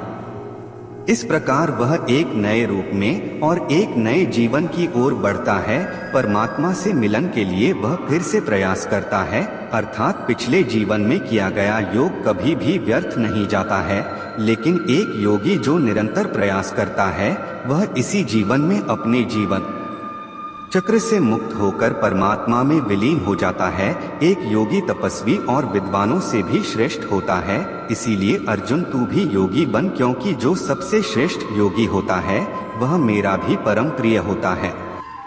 इस प्रकार वह एक नए रूप में और एक नए जीवन की ओर बढ़ता है। परमात्मा से मिलन के लिए वह फिर से प्रयास करता है, अर्थात पिछले जीवन में किया गया योग कभी भी व्यर्थ नहीं जाता है। लेकिन एक योगी जो निरंतर प्रयास करता है वह इसी जीवन में अपने जीवन चक्र से मुक्त होकर परमात्मा में विलीन हो जाता है। एक योगी तपस्वी और विद्वानों से भी श्रेष्ठ होता है। इसीलिए अर्जुन, तू भी योगी बन, क्योंकि जो सबसे श्रेष्ठ योगी होता है वह मेरा भी परम प्रिय होता है।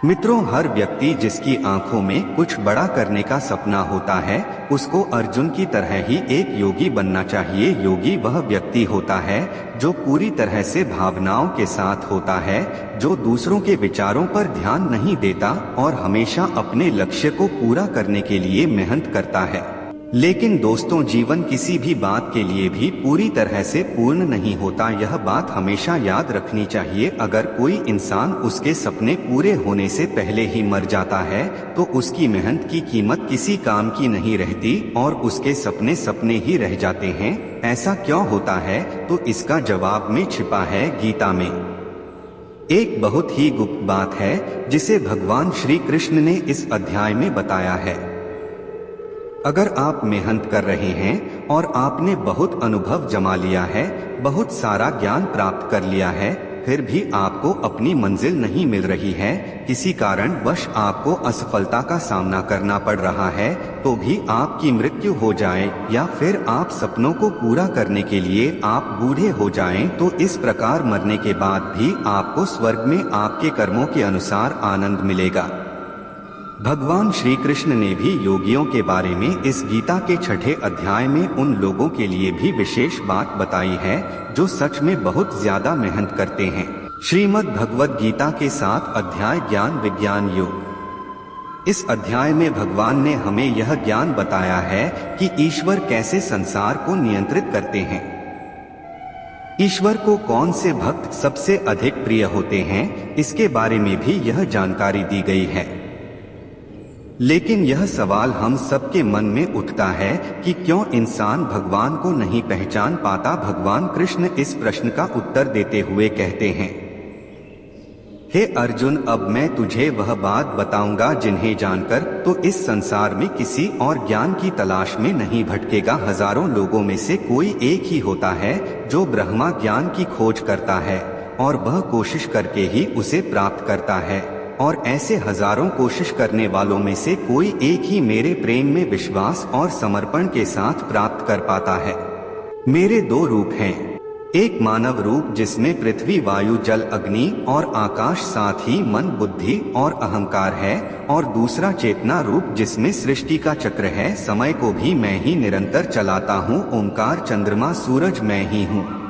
मित्रों, हर व्यक्ति जिसकी आंखों में कुछ बड़ा करने का सपना होता है उसको अर्जुन की तरह ही एक योगी बनना चाहिए। योगी वह व्यक्ति होता है जो पूरी तरह से भावनाओं के साथ होता है, जो दूसरों के विचारों पर ध्यान नहीं देता और हमेशा अपने लक्ष्य को पूरा करने के लिए मेहनत करता है। लेकिन दोस्तों, जीवन किसी भी बात के लिए भी पूरी तरह से पूर्ण नहीं होता, यह बात हमेशा याद रखनी चाहिए। अगर कोई इंसान उसके सपने पूरे होने से पहले ही मर जाता है तो उसकी मेहनत की कीमत किसी काम की नहीं रहती और उसके सपने सपने ही रह जाते हैं। ऐसा क्यों होता है? तो इसका जवाब में छिपा है गीता में एक बहुत ही गुप्त बात है जिसे भगवान श्री कृष्ण ने इस अध्याय में बताया है। अगर आप मेहनत कर रहे हैं और आपने बहुत अनुभव जमा लिया है, बहुत सारा ज्ञान प्राप्त कर लिया है, फिर भी आपको अपनी मंजिल नहीं मिल रही है, किसी कारणवश आपको असफलता का सामना करना पड़ रहा है, तो भी आपकी मृत्यु हो जाए या फिर आप सपनों को पूरा करने के लिए आप बूढ़े हो जाएं, तो इस प्रकार मरने के बाद भी आपको स्वर्ग में आपके कर्मों के अनुसार आनंद मिलेगा। भगवान श्री कृष्ण ने भी योगियों के बारे में इस गीता के 6ठे अध्याय में उन लोगों के लिए भी विशेष बात बताई है जो सच में बहुत ज्यादा मेहनत करते हैं। श्रीमद् भगवद गीता के 7 अध्याय ज्ञान विज्ञान योग। इस अध्याय में भगवान ने हमें यह ज्ञान बताया है कि ईश्वर कैसे संसार को नियंत्रित करते हैं। ईश्वर को कौन से भक्त सबसे अधिक प्रिय होते हैं, इसके बारे में भी यह जानकारी दी गई है। लेकिन यह सवाल हम सबके मन में उठता है कि क्यों इंसान भगवान को नहीं पहचान पाता। भगवान कृष्ण इस प्रश्न का उत्तर देते हुए कहते हैं, हे अर्जुन, अब मैं तुझे वह बात बताऊंगा जिन्हें जानकर तो इस संसार में किसी और ज्ञान की तलाश में नहीं भटकेगा। हजारों लोगों में से कोई एक ही होता है जो ब्रह्मा ज्ञान की खोज करता है और वह कोशिश करके ही उसे प्राप्त करता है, और ऐसे हजारों कोशिश करने वालों में से कोई एक ही मेरे प्रेम में विश्वास और समर्पण के साथ प्राप्त कर पाता है। मेरे 2 रूप हैं, एक मानव रूप जिसमें पृथ्वी वायु जल अग्नि और आकाश साथ ही मन बुद्धि और अहंकार है, और दूसरा चेतना रूप जिसमें सृष्टि का चक्र है, समय को भी मैं ही निरंतर चलाता हूँ, ओंकार चंद्रमा सूरज मैं ही हूँ।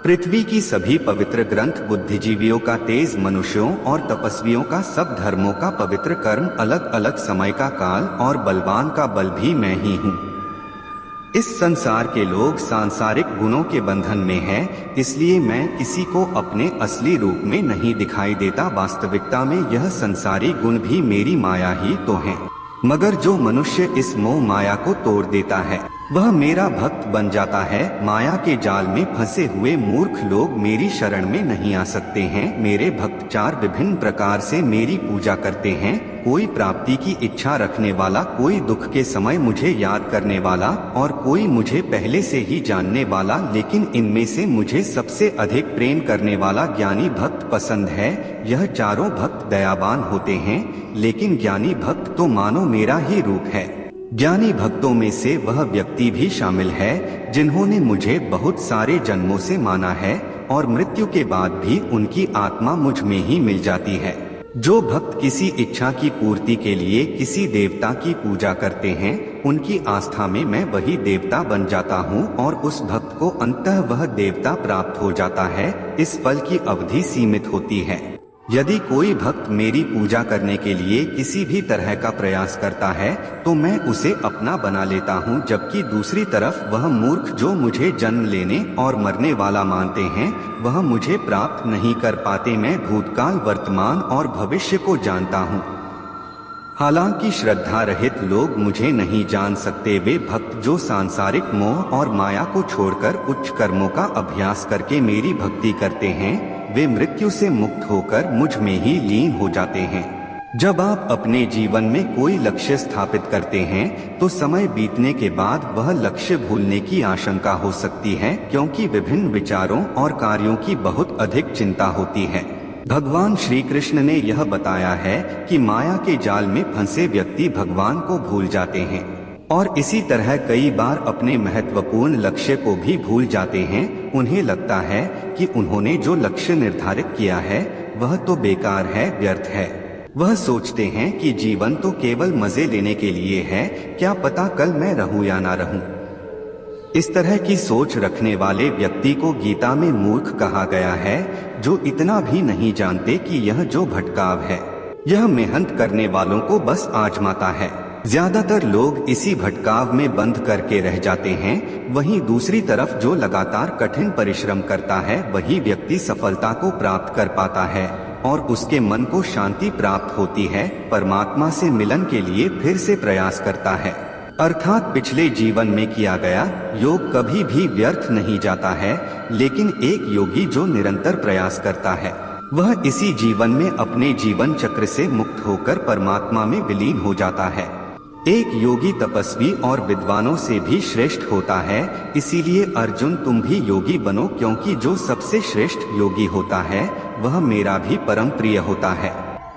पृथ्वी की सभी पवित्र ग्रंथ, बुद्धिजीवियों का तेज, मनुष्यों और तपस्वियों का सब धर्मों का पवित्र कर्म, अलग अलग समय का काल और बलवान का बल भी मैं ही हूँ। इस संसार के लोग सांसारिक गुणों के बंधन में हैं, इसलिए मैं किसी को अपने असली रूप में नहीं दिखाई देता। वास्तविकता में यह संसारी गुण भी मेरी माया ही तो हैं। मगर जो मनुष्य इस मोह माया को तोड़ देता है वह मेरा भक्त बन जाता है। माया के जाल में फंसे हुए मूर्ख लोग मेरी शरण में नहीं आ सकते हैं। मेरे भक्त 4 विभिन्न प्रकार से मेरी पूजा करते हैं, कोई प्राप्ति की इच्छा रखने वाला, कोई दुख के समय मुझे याद करने वाला और कोई मुझे पहले से ही जानने वाला। लेकिन इनमें से मुझे सबसे अधिक प्रेम करने वाला ज्ञानी भक्त पसंद है। यह चारों भक्त दयावान होते हैं, लेकिन ज्ञानी भक्त तो मानो मेरा ही रूप है। ज्ञानी भक्तों में से वह व्यक्ति भी शामिल है जिन्होंने मुझे बहुत सारे जन्मों से माना है और मृत्यु के बाद भी उनकी आत्मा मुझ में ही मिल जाती है। जो भक्त किसी इच्छा की पूर्ति के लिए किसी देवता की पूजा करते हैं, उनकी आस्था में मैं वही देवता बन जाता हूँ और उस भक्त को अंततः वह देवता प्राप्त हो जाता है। इस फल की अवधि सीमित होती है। यदि कोई भक्त मेरी पूजा करने के लिए किसी भी तरह का प्रयास करता है तो मैं उसे अपना बना लेता हूँ, जबकि दूसरी तरफ वह मूर्ख जो मुझे जन्म लेने और मरने वाला मानते हैं वह मुझे प्राप्त नहीं कर पाते। मैं भूतकाल, वर्तमान और भविष्य को जानता हूँ। हालांकि श्रद्धा रहित लोग मुझे नहीं जान सकते। वे भक्त जो सांसारिक मोह और माया को छोड़कर उच्च कर्मों का अभ्यास करके मेरी भक्ति करते हैं, वे मृत्यु से मुक्त होकर मुझ में ही लीन हो जाते हैं। जब आप अपने जीवन में कोई लक्ष्य स्थापित करते हैं तो समय बीतने के बाद वह लक्ष्य भूलने की आशंका हो सकती है, क्योंकि विभिन्न विचारों और कार्यों की बहुत अधिक चिंता होती है। भगवान श्री कृष्ण ने यह बताया है कि माया के जाल में फंसे व्यक्ति भगवान को भूल जाते हैं और इसी तरह कई बार अपने महत्वपूर्ण लक्ष्य को भी भूल जाते हैं। उन्हें लगता है कि उन्होंने जो लक्ष्य निर्धारित किया है वह तो बेकार है, व्यर्थ है। वह सोचते हैं कि जीवन तो केवल मजे लेने के लिए है, क्या पता कल मैं रहूं या ना रहूं। इस तरह की सोच रखने वाले व्यक्ति को गीता में मूर्ख कहा गया है, जो इतना भी नहीं जानते कि यह जो भटकाव है यह मेहनत करने वालों को बस आजमाता है। ज्यादातर लोग इसी भटकाव में बंद करके रह जाते हैं। वहीं दूसरी तरफ जो लगातार कठिन परिश्रम करता है वही व्यक्ति सफलता को प्राप्त कर पाता है और उसके मन को शांति प्राप्त होती है, परमात्मा से मिलन के लिए फिर से प्रयास करता है। अर्थात पिछले जीवन में किया गया योग कभी भी व्यर्थ नहीं जाता है। लेकिन एक योगी जो निरंतर प्रयास करता है वह इसी जीवन में अपने जीवन चक्र से मुक्त होकर परमात्मा में विलीन हो जाता है। एक योगी तपस्वी और विद्वानों से भी श्रेष्ठ होता है। इसीलिए अर्जुन, तुम भी योगी बनो, क्योंकि जो सबसे श्रेष्ठ योगी होता है वह मेरा भी परम प्रिय होता है।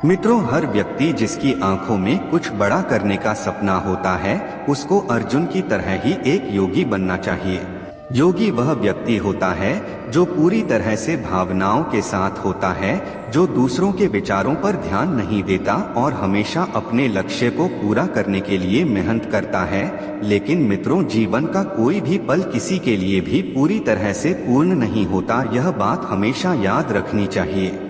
मित्रों, हर व्यक्ति जिसकी आंखों में कुछ बड़ा करने का सपना होता है उसको अर्जुन की तरह ही एक योगी बनना चाहिए। योगी वह व्यक्ति होता है जो पूरी तरह से भावनाओं के साथ होता है, जो दूसरों के विचारों पर ध्यान नहीं देता और हमेशा अपने लक्ष्य को पूरा करने के लिए मेहनत करता है। लेकिन मित्रों, जीवन का कोई भी पल किसी के लिए भी पूरी तरह से पूर्ण नहीं होता, यह बात हमेशा याद रखनी चाहिए।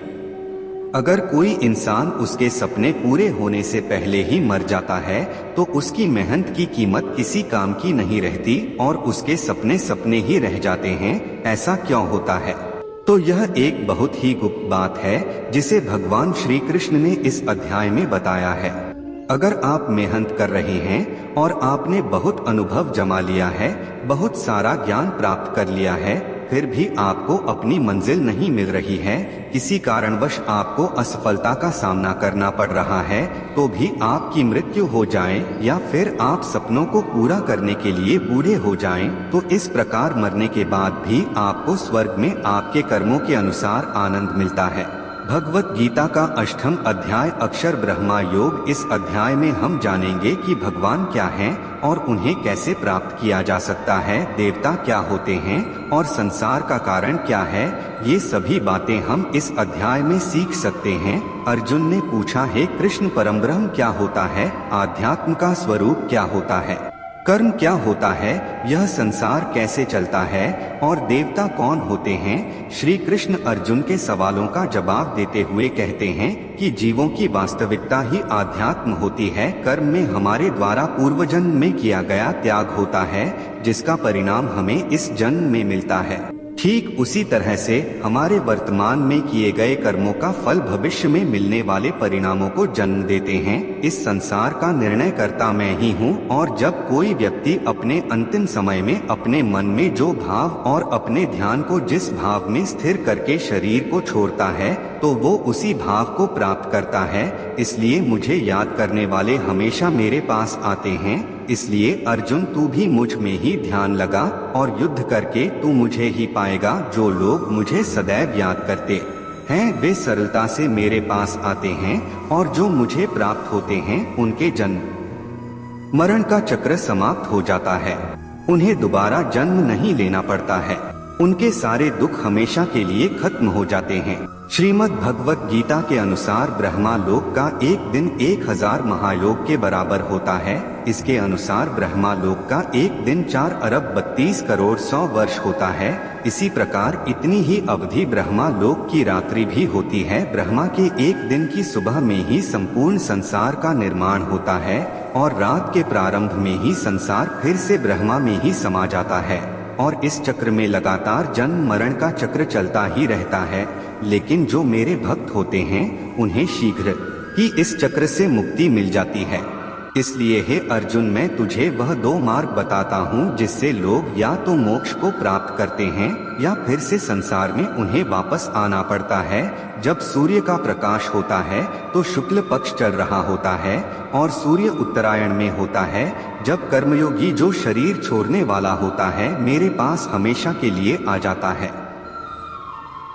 अगर कोई इंसान उसके सपने पूरे होने से पहले ही मर जाता है तो उसकी मेहनत की कीमत किसी काम की नहीं रहती और उसके सपने सपने ही रह जाते हैं। ऐसा क्यों होता है? तो यह एक बहुत ही गुप्त बात है जिसे भगवान श्री कृष्ण ने इस अध्याय में बताया है। अगर आप मेहनत कर रहे हैं और आपने बहुत अनुभव जमा लिया है, बहुत सारा ज्ञान प्राप्त कर लिया है, फिर भी आपको अपनी मंजिल नहीं मिल रही है, किसी कारणवश आपको असफलता का सामना करना पड़ रहा है, तो भी आपकी मृत्यु हो जाए या फिर आप सपनों को पूरा करने के लिए बूढ़े हो जाएं, तो इस प्रकार मरने के बाद भी आपको स्वर्ग में आपके कर्मों के अनुसार आनंद मिलता है। भगवत गीता का 8वां अध्याय अक्षर ब्रह्मा योग। इस अध्याय में हम जानेंगे कि भगवान क्या हैं और उन्हें कैसे प्राप्त किया जा सकता है, देवता क्या होते हैं और संसार का कारण क्या है। ये सभी बातें हम इस अध्याय में सीख सकते हैं। अर्जुन ने पूछा, हे कृष्ण, परमब्रह्म क्या होता है, आध्यात्म का स्वरूप क्या होता है, कर्म क्या होता है, यह संसार कैसे चलता है और देवता कौन होते हैं। श्री कृष्ण अर्जुन के सवालों का जवाब देते हुए कहते हैं कि जीवों की वास्तविकता ही आध्यात्म होती है। कर्म में हमारे द्वारा पूर्व जन्म में किया गया त्याग होता है, जिसका परिणाम हमें इस जन्म में मिलता है। ठीक उसी तरह से हमारे वर्तमान में किए गए कर्मों का फल भविष्य में मिलने वाले परिणामों को जन्म देते हैं। इस संसार का निर्णय करता मैं ही हूँ और जब कोई व्यक्ति अपने अंतिम समय में अपने मन में जो भाव और अपने ध्यान को जिस भाव में स्थिर करके शरीर को छोड़ता है तो वो उसी भाव को प्राप्त करता है। इसलिए मुझे याद करने वाले हमेशा मेरे पास आते हैं। इसलिए अर्जुन, तू भी मुझ में ही ध्यान लगा और युद्ध करके तू मुझे ही पाएगा। जो लोग मुझे सदैव याद करते हैं वे सरलता से मेरे पास आते हैं और जो मुझे प्राप्त होते हैं उनके जन्म मरण का चक्र समाप्त हो जाता है, उन्हें दोबारा जन्म नहीं लेना पड़ता है। उनके सारे दुख हमेशा के लिए खत्म हो जाते हैं। श्रीमद् भगवत गीता के अनुसार ब्रह्मा लोक का एक दिन 1000 महायोग के बराबर होता है। इसके अनुसार ब्रह्मा लोक का एक दिन 4 अरब 32 करोड़ 100 वर्ष होता है। इसी प्रकार इतनी ही अवधि ब्रह्मा लोक की रात्रि भी होती है। ब्रह्मा के एक दिन की सुबह में ही संपूर्ण संसार का निर्माण होता है और रात के प्रारंभ में ही संसार फिर से ब्रह्मा में ही समा जाता है और इस चक्र में लगातार जन्म मरण का चक्र चलता ही रहता है। लेकिन जो मेरे भक्त होते हैं उन्हें शीघ्र ही इस चक्र से मुक्ति मिल जाती है। इसलिए हे अर्जुन, मैं तुझे वह 2 मार्ग बताता हूँ जिससे लोग या तो मोक्ष को प्राप्त करते हैं या फिर से संसार में उन्हें वापस आना पड़ता है। जब सूर्य का प्रकाश होता है तो शुक्ल पक्ष चल रहा होता है और सूर्य उत्तरायण में होता है। जब कर्मयोगी जो शरीर छोड़ने वाला होता है मेरे पास हमेशा के लिए आ जाता है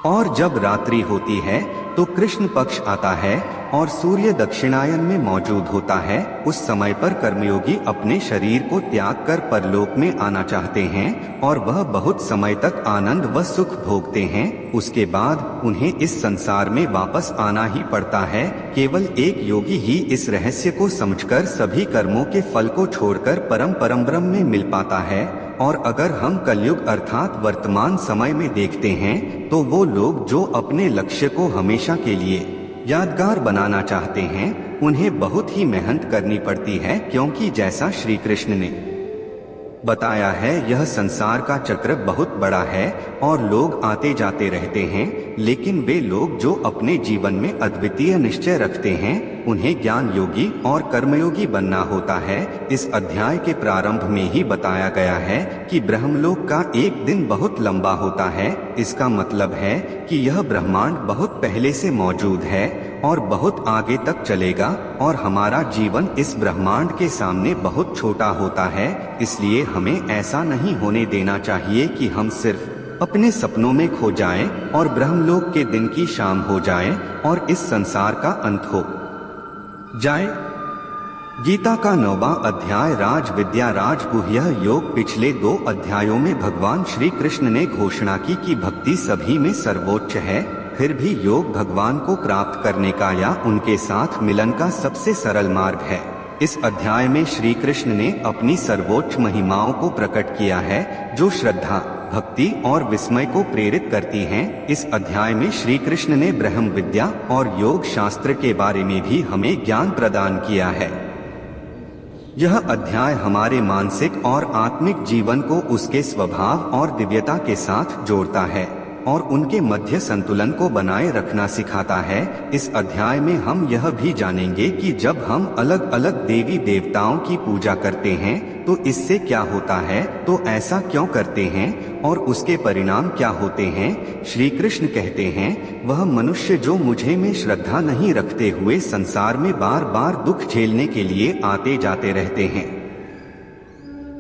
और जब रात्रि होती है तो कृष्ण पक्ष आता है और सूर्य दक्षिणायन में मौजूद होता है। उस समय पर कर्मयोगी अपने शरीर को त्याग कर परलोक में आना चाहते हैं और वह बहुत समय तक आनंद व सुख भोगते हैं। उसके बाद उन्हें इस संसार में वापस आना ही पड़ता है। केवल एक योगी ही इस रहस्य को समझकर सभी कर्मों के फल को छोड़कर परम ब्रह्म में मिल पाता है। और अगर हम कलयुग अर्थात वर्तमान समय में देखते हैं तो वो लोग जो अपने लक्ष्य को हमेशा के लिए यादगार बनाना चाहते हैं उन्हें बहुत ही मेहनत करनी पड़ती है, क्योंकि जैसा श्री कृष्ण ने बताया है यह संसार का चक्र बहुत बड़ा है और लोग आते जाते रहते हैं। लेकिन वे लोग जो अपने जीवन में अद्वितीय निश्चय रखते हैं उन्हें ज्ञान योगी और कर्मयोगी बनना होता है। इस अध्याय के प्रारंभ में ही बताया गया है कि ब्रह्मलोक का एक दिन बहुत लंबा होता है। इसका मतलब है कि यह ब्रह्मांड बहुत पहले से मौजूद है और बहुत आगे तक चलेगा और हमारा जीवन इस ब्रह्मांड के सामने बहुत छोटा होता है। इसलिए हमें ऐसा नहीं होने देना चाहिए कि हम सिर्फ अपने सपनों में खो जाएं और ब्रह्मलोक के दिन की शाम हो जाए और इस संसार का अंत हो जाए। गीता का 9वां अध्याय राज विद्या राजगुह्य योग। पिछले 2 अध्यायों में भगवान श्री कृष्ण ने घोषणा की कि भक्ति सभी में सर्वोच्च है। फिर भी योग भगवान को प्राप्त करने का या उनके साथ मिलन का सबसे सरल मार्ग है। इस अध्याय में श्री कृष्ण ने अपनी सर्वोच्च महिमाओं को प्रकट किया है जो श्रद्धा, भक्ति और विस्मय को प्रेरित करती हैं। इस अध्याय में श्री कृष्ण ने ब्रह्म विद्या और योग शास्त्र के बारे में भी हमें ज्ञान प्रदान किया है। यह अध्याय हमारे मानसिक और आत्मिक जीवन को उसके स्वभाव और दिव्यता के साथ जोड़ता है और उनके मध्य संतुलन को बनाए रखना सिखाता है। इस अध्याय में हम यह भी जानेंगे कि जब हम अलग अलग देवी देवताओं की पूजा करते हैं तो इससे क्या होता है, तो ऐसा क्यों करते हैं और उसके परिणाम क्या होते हैं। श्री कृष्ण कहते हैं, वह मनुष्य जो मुझे में श्रद्धा नहीं रखते हुए संसार में बार बार दुख झेलने के लिए आते जाते रहते हैं।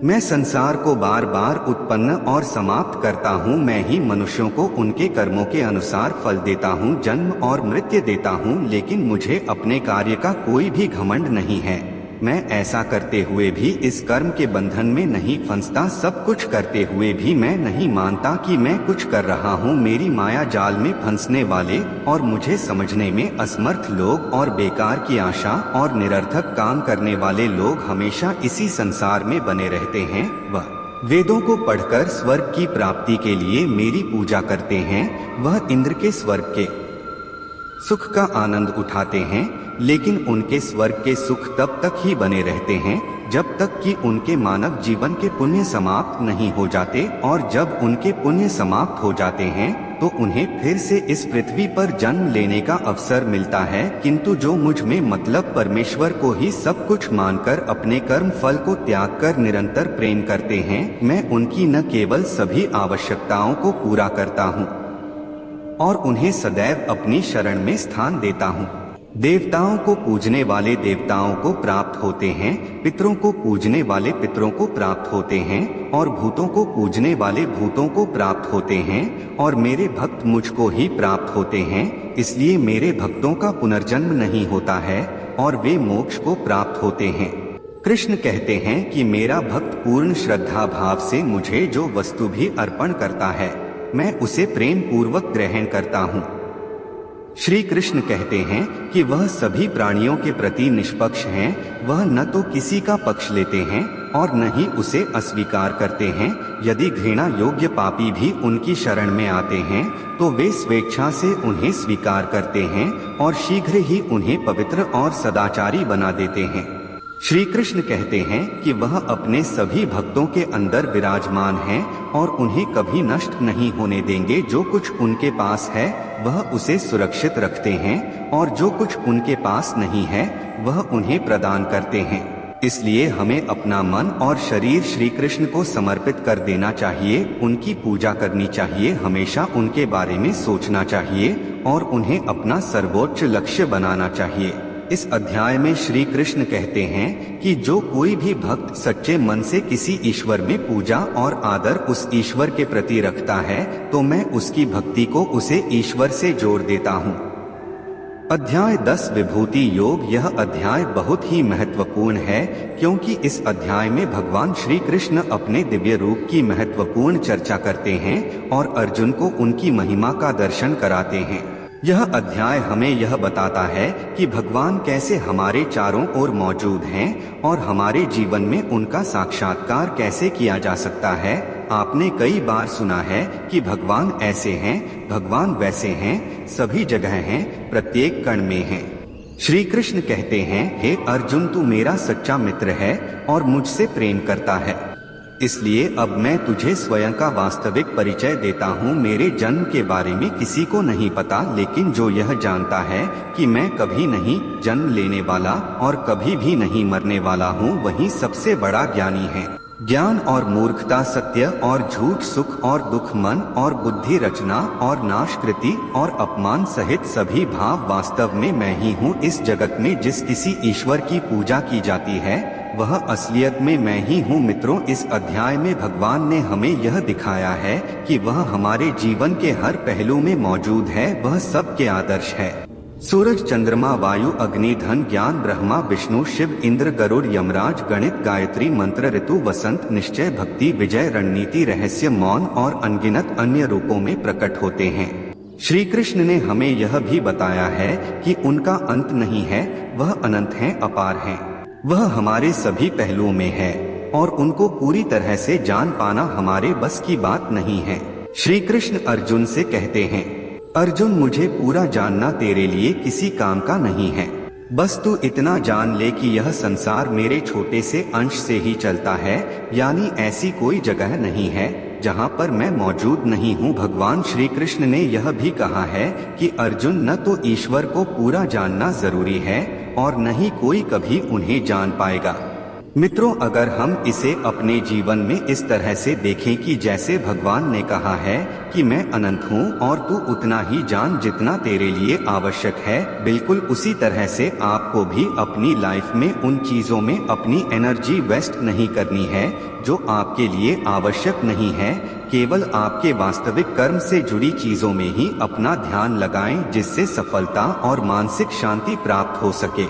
मैं संसार को बार बार उत्पन्न और समाप्त करता हूँ। मैं ही मनुष्यों को उनके कर्मों के अनुसार फल देता हूँ, जन्म और मृत्यु देता हूँ, लेकिन मुझे अपने कार्य का कोई भी घमंड नहीं है। मैं ऐसा करते हुए भी इस कर्म के बंधन में नहीं फंसता। सब कुछ करते हुए भी मैं नहीं मानता कि मैं कुछ कर रहा हूँ। मेरी माया जाल में फंसने वाले और मुझे समझने में असमर्थ लोग और बेकार की आशा और निरर्थक काम करने वाले लोग हमेशा इसी संसार में बने रहते हैं। वह वेदों को पढ़कर स्वर्ग की प्राप्ति के लिए मेरी पूजा करते हैं। वह इंद्र के स्वर्ग के सुख का आनंद उठाते हैं, लेकिन उनके स्वर्ग के सुख तब तक ही बने रहते हैं जब तक कि उनके मानव जीवन के पुण्य समाप्त नहीं हो जाते, और जब उनके पुण्य समाप्त हो जाते हैं तो उन्हें फिर से इस पृथ्वी पर जन्म लेने का अवसर मिलता है। किंतु जो मुझ में मतलब परमेश्वर को ही सब कुछ मानकर अपने कर्म फल को त्याग कर निरंतर प्रेम करते हैं, मैं उनकी न केवल सभी आवश्यकताओं को पूरा करता हूँ और उन्हें सदैव अपनी शरण में स्थान देता हूँ। देवताओं को पूजने वाले देवताओं को प्राप्त होते हैं, पितरों को पूजने वाले पितरों को प्राप्त होते हैं और भूतों को पूजने वाले भूतों को प्राप्त होते हैं, और मेरे भक्त मुझको ही प्राप्त होते हैं। इसलिए मेरे भक्तों का पुनर्जन्म नहीं होता है और वे मोक्ष को प्राप्त होते हैं। कृष्ण कहते हैं कि मेरा भक्त पूर्ण श्रद्धा भाव से मुझे जो वस्तु भी अर्पण करता है मैं उसे प्रेम पूर्वक ग्रहण करता हूँ। श्री कृष्ण कहते हैं कि वह सभी प्राणियों के प्रति निष्पक्ष हैं, वह न तो किसी का पक्ष लेते हैं और न ही उसे अस्वीकार करते हैं। यदि घृणा योग्य पापी भी उनकी शरण में आते हैं तो वे स्वेच्छा से उन्हें स्वीकार करते हैं और शीघ्र ही उन्हें पवित्र और सदाचारी बना देते हैं। श्री कृष्ण कहते हैं कि वह अपने सभी भक्तों के अंदर विराजमान हैं और उन्हें कभी नष्ट नहीं होने देंगे। जो कुछ उनके पास है वह उसे सुरक्षित रखते हैं और जो कुछ उनके पास नहीं है वह उन्हें प्रदान करते हैं। इसलिए हमें अपना मन और शरीर श्री कृष्ण को समर्पित कर देना चाहिए, उनकी पूजा करनी चाहिए, हमेशा उनके बारे में सोचना चाहिए और उन्हें अपना सर्वोच्च लक्ष्य बनाना चाहिए। इस अध्याय में श्री कृष्ण कहते हैं कि जो कोई भी भक्त सच्चे मन से किसी ईश्वर में पूजा और आदर उस ईश्वर के प्रति रखता है तो मैं उसकी भक्ति को उसे ईश्वर से जोड़ देता हूँ। अध्याय 10 विभूति योग। यह अध्याय बहुत ही महत्वपूर्ण है क्योंकि इस अध्याय में भगवान श्री कृष्ण अपने दिव्य रूप की महत्वपूर्ण चर्चा करते हैं और अर्जुन को उनकी महिमा का दर्शन कराते हैं। यह अध्याय हमें यह बताता है कि भगवान कैसे हमारे चारों ओर मौजूद हैं और हमारे जीवन में उनका साक्षात्कार कैसे किया जा सकता है। आपने कई बार सुना है कि भगवान ऐसे हैं, भगवान वैसे हैं, सभी जगह हैं, प्रत्येक कण में हैं। श्री कृष्ण कहते हैं, हे अर्जुन, तू मेरा सच्चा मित्र है और मुझसे प्रेम करता है, इसलिए अब मैं तुझे स्वयं का वास्तविक परिचय देता हूँ। मेरे जन्म के बारे में किसी को नहीं पता, लेकिन जो यह जानता है कि मैं कभी नहीं जन्म लेने वाला और कभी भी नहीं मरने वाला हूँ, वही सबसे बड़ा ज्ञानी है। ज्ञान और मूर्खता, सत्य और झूठ, सुख और दुख, मन और बुद्धि, रचना और नाशकृति और अपमान सहित सभी भाव वास्तव में मैं ही हूँ। इस जगत में जिस किसी ईश्वर की पूजा की जाती है वह असलियत में मैं ही हूँ। मित्रों, इस अध्याय में भगवान ने हमें यह दिखाया है कि वह हमारे जीवन के हर पहलू में मौजूद है, वह सबके आदर्श है। सूरज, चंद्रमा, वायु, अग्नि, धन, ज्ञान, ब्रह्मा, विष्णु, शिव, इंद्र, गरुड़, यमराज, गणित, गायत्री मंत्र, ऋतु, वसंत, निश्चय, भक्ति, विजय, रणनीति, रहस्य, मौन और अनगिनत अन्य रूपों में प्रकट होते हैं। श्री कृष्ण ने हमें यह भी बताया है कि उनका अंत नहीं है, वह अनंत हैं, अपार हैं। वह हमारे सभी पहलुओं में है और उनको पूरी तरह से जान पाना हमारे बस की बात नहीं है। श्री कृष्ण अर्जुन से कहते हैं, अर्जुन, मुझे पूरा जानना तेरे लिए किसी काम का नहीं है। बस तू इतना जान ले कि यह संसार मेरे छोटे से अंश से ही चलता है, यानी ऐसी कोई जगह नहीं है जहाँ पर मैं मौजूद नहीं हूँ। भगवान श्री कृष्ण ने यह भी कहा है कि अर्जुन, न तो ईश्वर को पूरा जानना जरूरी है और न ही कोई कभी उन्हें जान पाएगा। मित्रों, अगर हम इसे अपने जीवन में इस तरह से देखें कि जैसे भगवान ने कहा है कि मैं अनंत हूँ और तू उतना ही जान जितना तेरे लिए आवश्यक है, बिल्कुल उसी तरह से आपको भी अपनी लाइफ में उन चीजों में अपनी एनर्जी वेस्ट नहीं करनी है जो आपके लिए आवश्यक नहीं है। केवल आपके वास्तविक कर्म से जुड़ी चीजों में ही अपना ध्यान लगाएं, जिससे सफलता और मानसिक शांति प्राप्त हो सके।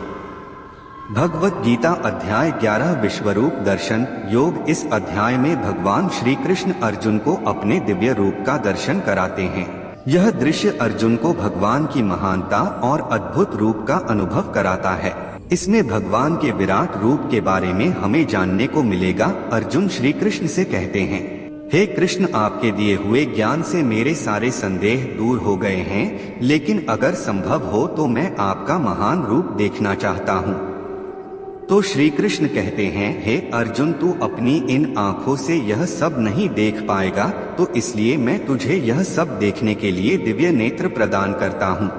भगवत गीता अध्याय 11 विश्वरूप दर्शन योग। इस अध्याय में भगवान श्री कृष्ण अर्जुन को अपने दिव्य रूप का दर्शन कराते हैं। यह दृश्य अर्जुन को भगवान की महानता और अद्भुत रूप का अनुभव कराता है। इसमें भगवान के विराट रूप के बारे में हमें जानने को मिलेगा। अर्जुन श्री कृष्ण से कहते हैं, हे कृष्ण, आपके दिए हुए ज्ञान से मेरे सारे संदेह दूर हो गए हैं, लेकिन अगर संभव हो तो मैं आपका महान रूप देखना चाहता हूँ। तो श्री कृष्ण कहते हैं, हे अर्जुन, तू अपनी इन आँखों से यह सब नहीं देख पाएगा, तो इसलिए मैं तुझे यह सब देखने के लिए दिव्य नेत्र प्रदान करता हूँ।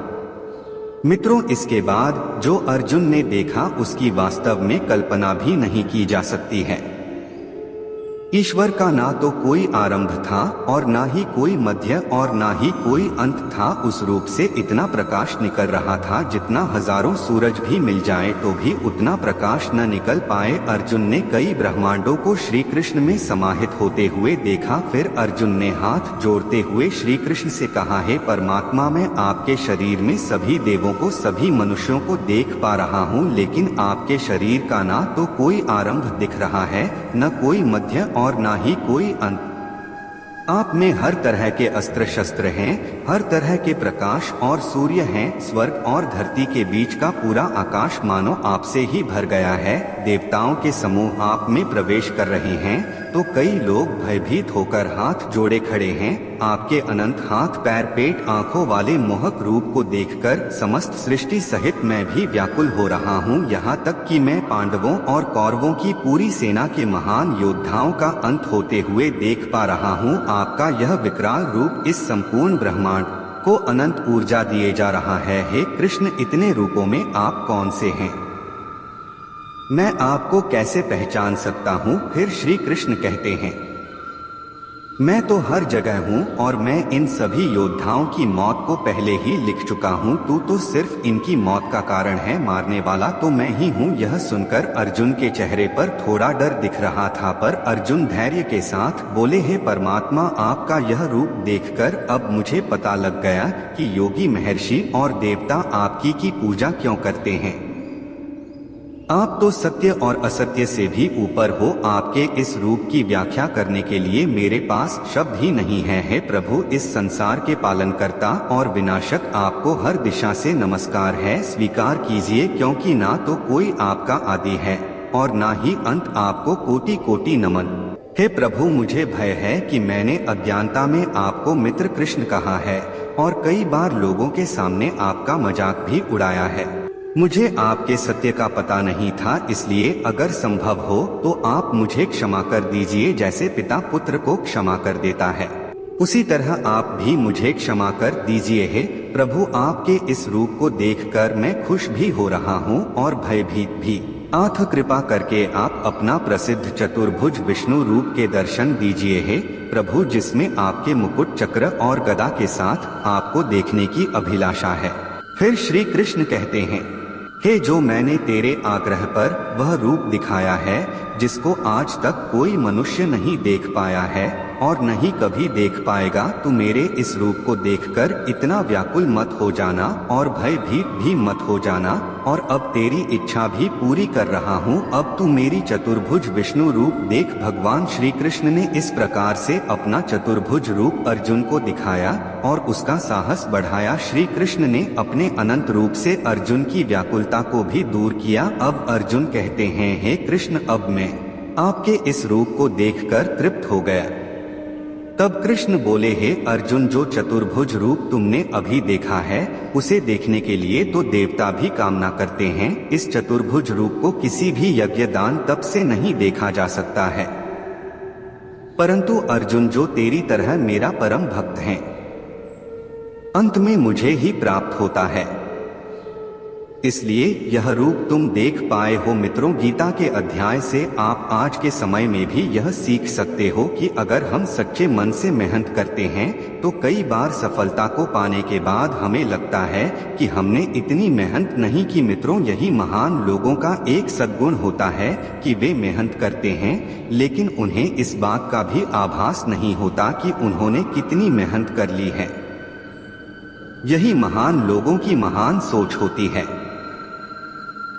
मित्रों, इसके बाद जो अर्जुन ने देखा उसकी वास्तव में कल्पना भी नहीं की जा सकती है। ईश्वर का ना तो कोई आरंभ था और ना ही कोई मध्य और ना ही कोई अंत था। उस रूप से इतना प्रकाश निकल रहा था जितना हजारों सूरज भी मिल जाए तो भी उतना प्रकाश न निकल पाए। अर्जुन ने कई ब्रह्मांडों को श्री कृष्ण में समाहित होते हुए देखा। फिर अर्जुन ने हाथ जोड़ते हुए श्री कृष्ण से कहा, हे परमात्मा, मैं आपके शरीर में सभी देवों को, सभी मनुष्यों को देख पा रहा हूँ, लेकिन आपके शरीर का ना तो कोई आरंभ दिख रहा है, न कोई मध्य और ना ही कोई अंत। आप में हर तरह के अस्त्र शस्त्र हैं, हर तरह के प्रकाश और सूर्य हैं। स्वर्ग और धरती के बीच का पूरा आकाश मानो आपसे ही भर गया है। देवताओं के समूह आप में प्रवेश कर रहे हैं तो कई लोग भयभीत होकर हाथ जोड़े खड़े हैं। आपके अनंत हाथ पैर पेट आंखों वाले मोहक रूप को देखकर समस्त सृष्टि सहित मैं भी व्याकुल हो रहा हूँ। यहाँ तक कि मैं पांडवों और कौरवों की पूरी सेना के महान योद्धाओं का अंत होते हुए देख पा रहा हूँ। आपका यह विकराल रूप इस संपूर्ण ब्रह्मांड को अनंत ऊर्जा दिए जा रहा है। हे कृष्ण, इतने रूपों में आप कौन से हैं? मैं आपको कैसे पहचान सकता हूँ? फिर श्री कृष्ण कहते हैं, मैं तो हर जगह हूँ और मैं इन सभी योद्धाओं की मौत को पहले ही लिख चुका हूँ। तू तो सिर्फ इनकी मौत का कारण है, मारने वाला तो मैं ही हूँ। यह सुनकर अर्जुन के चेहरे पर थोड़ा डर दिख रहा था, पर अर्जुन धैर्य के साथ बोले, हे परमात्मा, आपका यह रूप देखकर अब मुझे पता लग गया कि योगी महर्षि और देवता आपकी की पूजा क्यों करते हैं। आप तो सत्य और असत्य से भी ऊपर हो। आपके इस रूप की व्याख्या करने के लिए मेरे पास शब्द ही नहीं है। हे प्रभु, इस संसार के पालनकर्ता और विनाशक, आपको हर दिशा से नमस्कार है। स्वीकार कीजिए, क्योंकि ना तो कोई आपका आदि है और ना ही अंत। आपको कोटि कोटि नमन। हे प्रभु, मुझे भय है कि मैंने अज्ञानता में आपको मित्र कृष्ण कहा है और कई बार लोगों के सामने आपका मजाक भी उड़ाया है। मुझे आपके सत्य का पता नहीं था, इसलिए अगर संभव हो तो आप मुझे क्षमा कर दीजिए। जैसे पिता पुत्र को क्षमा कर देता है, उसी तरह आप भी मुझे क्षमा कर दीजिए। हे प्रभु, आपके इस रूप को देखकर मैं खुश भी हो रहा हूँ और भयभीत भी। आठ कृपा करके आप अपना प्रसिद्ध चतुर्भुज विष्णु रूप के दर्शन दीजिए। हे प्रभु, जिसमें आपके मुकुट, चक्र और गदा के साथ आपको देखने की अभिलाषा है। फिर श्री कृष्ण कहते हैं, हे जो मैंने तेरे आग्रह पर वह रूप दिखाया है जिसको आज तक कोई मनुष्य नहीं देख पाया है और नहीं कभी देख पाएगा, तू मेरे इस रूप को देखकर इतना व्याकुल मत हो जाना और भयभीत भी मत हो जाना। और अब तेरी इच्छा भी पूरी कर रहा हूँ। अब तू मेरी चतुर्भुज विष्णु रूप देख। भगवान श्री कृष्ण ने इस प्रकार से अपना चतुर्भुज रूप अर्जुन को दिखाया और उसका साहस बढ़ाया। श्री कृष्ण ने अपने अनंत रूप से अर्जुन की व्याकुलता को भी दूर किया। अब अर्जुन कहते हैं, हे कृष्ण, अब मैं आपके इस रूप को देखकर तृप्त हो गया। तब कृष्ण बोले, हे अर्जुन, जो चतुर्भुज रूप तुमने अभी देखा है उसे देखने के लिए तो देवता भी कामना करते हैं। इस चतुर्भुज रूप को किसी भी यज्ञ दान तप से नहीं देखा जा सकता है, परंतु अर्जुन, जो तेरी तरह मेरा परम भक्त है, अंत में मुझे ही प्राप्त होता है। इसलिए यह रूप तुम देख पाए हो। मित्रों, गीता के अध्याय से आप आज के समय में भी यह सीख सकते हो कि अगर हम सच्चे मन से मेहनत करते हैं तो कई बार सफलता को पाने के बाद हमें लगता है कि हमने इतनी मेहनत नहीं की। मित्रों, यही महान लोगों का एक सद्गुण होता है कि वे मेहनत करते हैं, लेकिन उन्हें इस बात का भी आभास नहीं होता कि उन्होंने कितनी मेहनत कर ली है। यही महान लोगों की महान सोच होती है।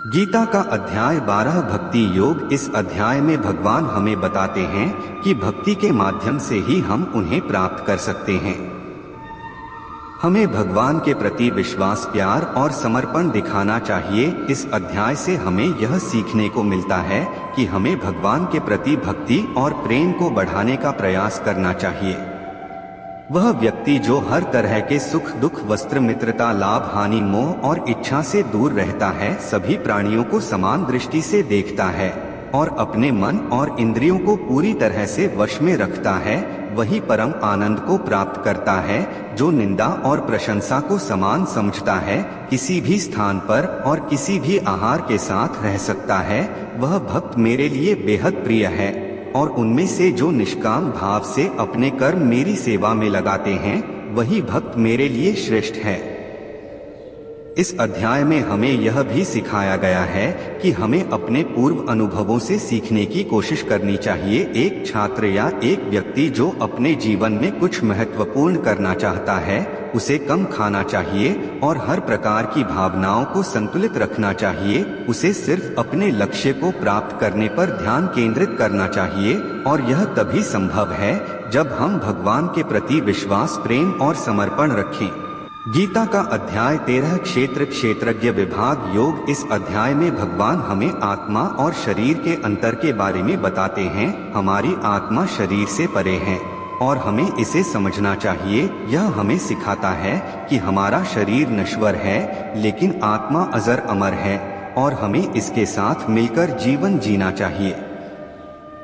गीता का अध्याय 12 भक्ति योग। इस अध्याय में भगवान हमें बताते हैं कि भक्ति के माध्यम से ही हम उन्हें प्राप्त कर सकते हैं। हमें भगवान के प्रति विश्वास, प्यार और समर्पण दिखाना चाहिए। इस अध्याय से हमें यह सीखने को मिलता है कि हमें भगवान के प्रति भक्ति और प्रेम को बढ़ाने का प्रयास करना चाहिए। वह व्यक्ति जो हर तरह के सुख दुख, वस्त्र, मित्रता, लाभ, हानि, मोह और इच्छा से दूर रहता है, सभी प्राणियों को समान दृष्टि से देखता है और अपने मन और इंद्रियों को पूरी तरह से वश में रखता है, वही परम आनंद को प्राप्त करता है। जो निंदा और प्रशंसा को समान समझता है, किसी भी स्थान पर और किसी भी आहार के साथ रह सकता है, वह भक्त मेरे लिए बेहद प्रिय है। और उनमें से जो निष्काम भाव से अपने कर्म मेरी सेवा में लगाते हैं, वही भक्त मेरे लिए श्रेष्ठ है। इस अध्याय में हमें यह भी सिखाया गया है कि हमें अपने पूर्व अनुभवों से सीखने की कोशिश करनी चाहिए। एक छात्र या एक व्यक्ति जो अपने जीवन में कुछ महत्वपूर्ण करना चाहता है, उसे कम खाना चाहिए और हर प्रकार की भावनाओं को संतुलित रखना चाहिए। उसे सिर्फ अपने लक्ष्य को प्राप्त करने पर ध्यान केंद्रित करना चाहिए और यह तभी संभव है जब हम भगवान के प्रति विश्वास, प्रेम और समर्पण रखें। गीता का अध्याय 13 क्षेत्र क्षेत्रज्ञ विभाग योग। इस अध्याय में भगवान हमें आत्मा और शरीर के अंतर के बारे में बताते हैं। हमारी आत्मा शरीर से परे है और हमें इसे समझना चाहिए। यह हमें सिखाता है कि हमारा शरीर नश्वर है लेकिन आत्मा अजर अमर है और हमें इसके साथ मिलकर जीवन जीना चाहिए।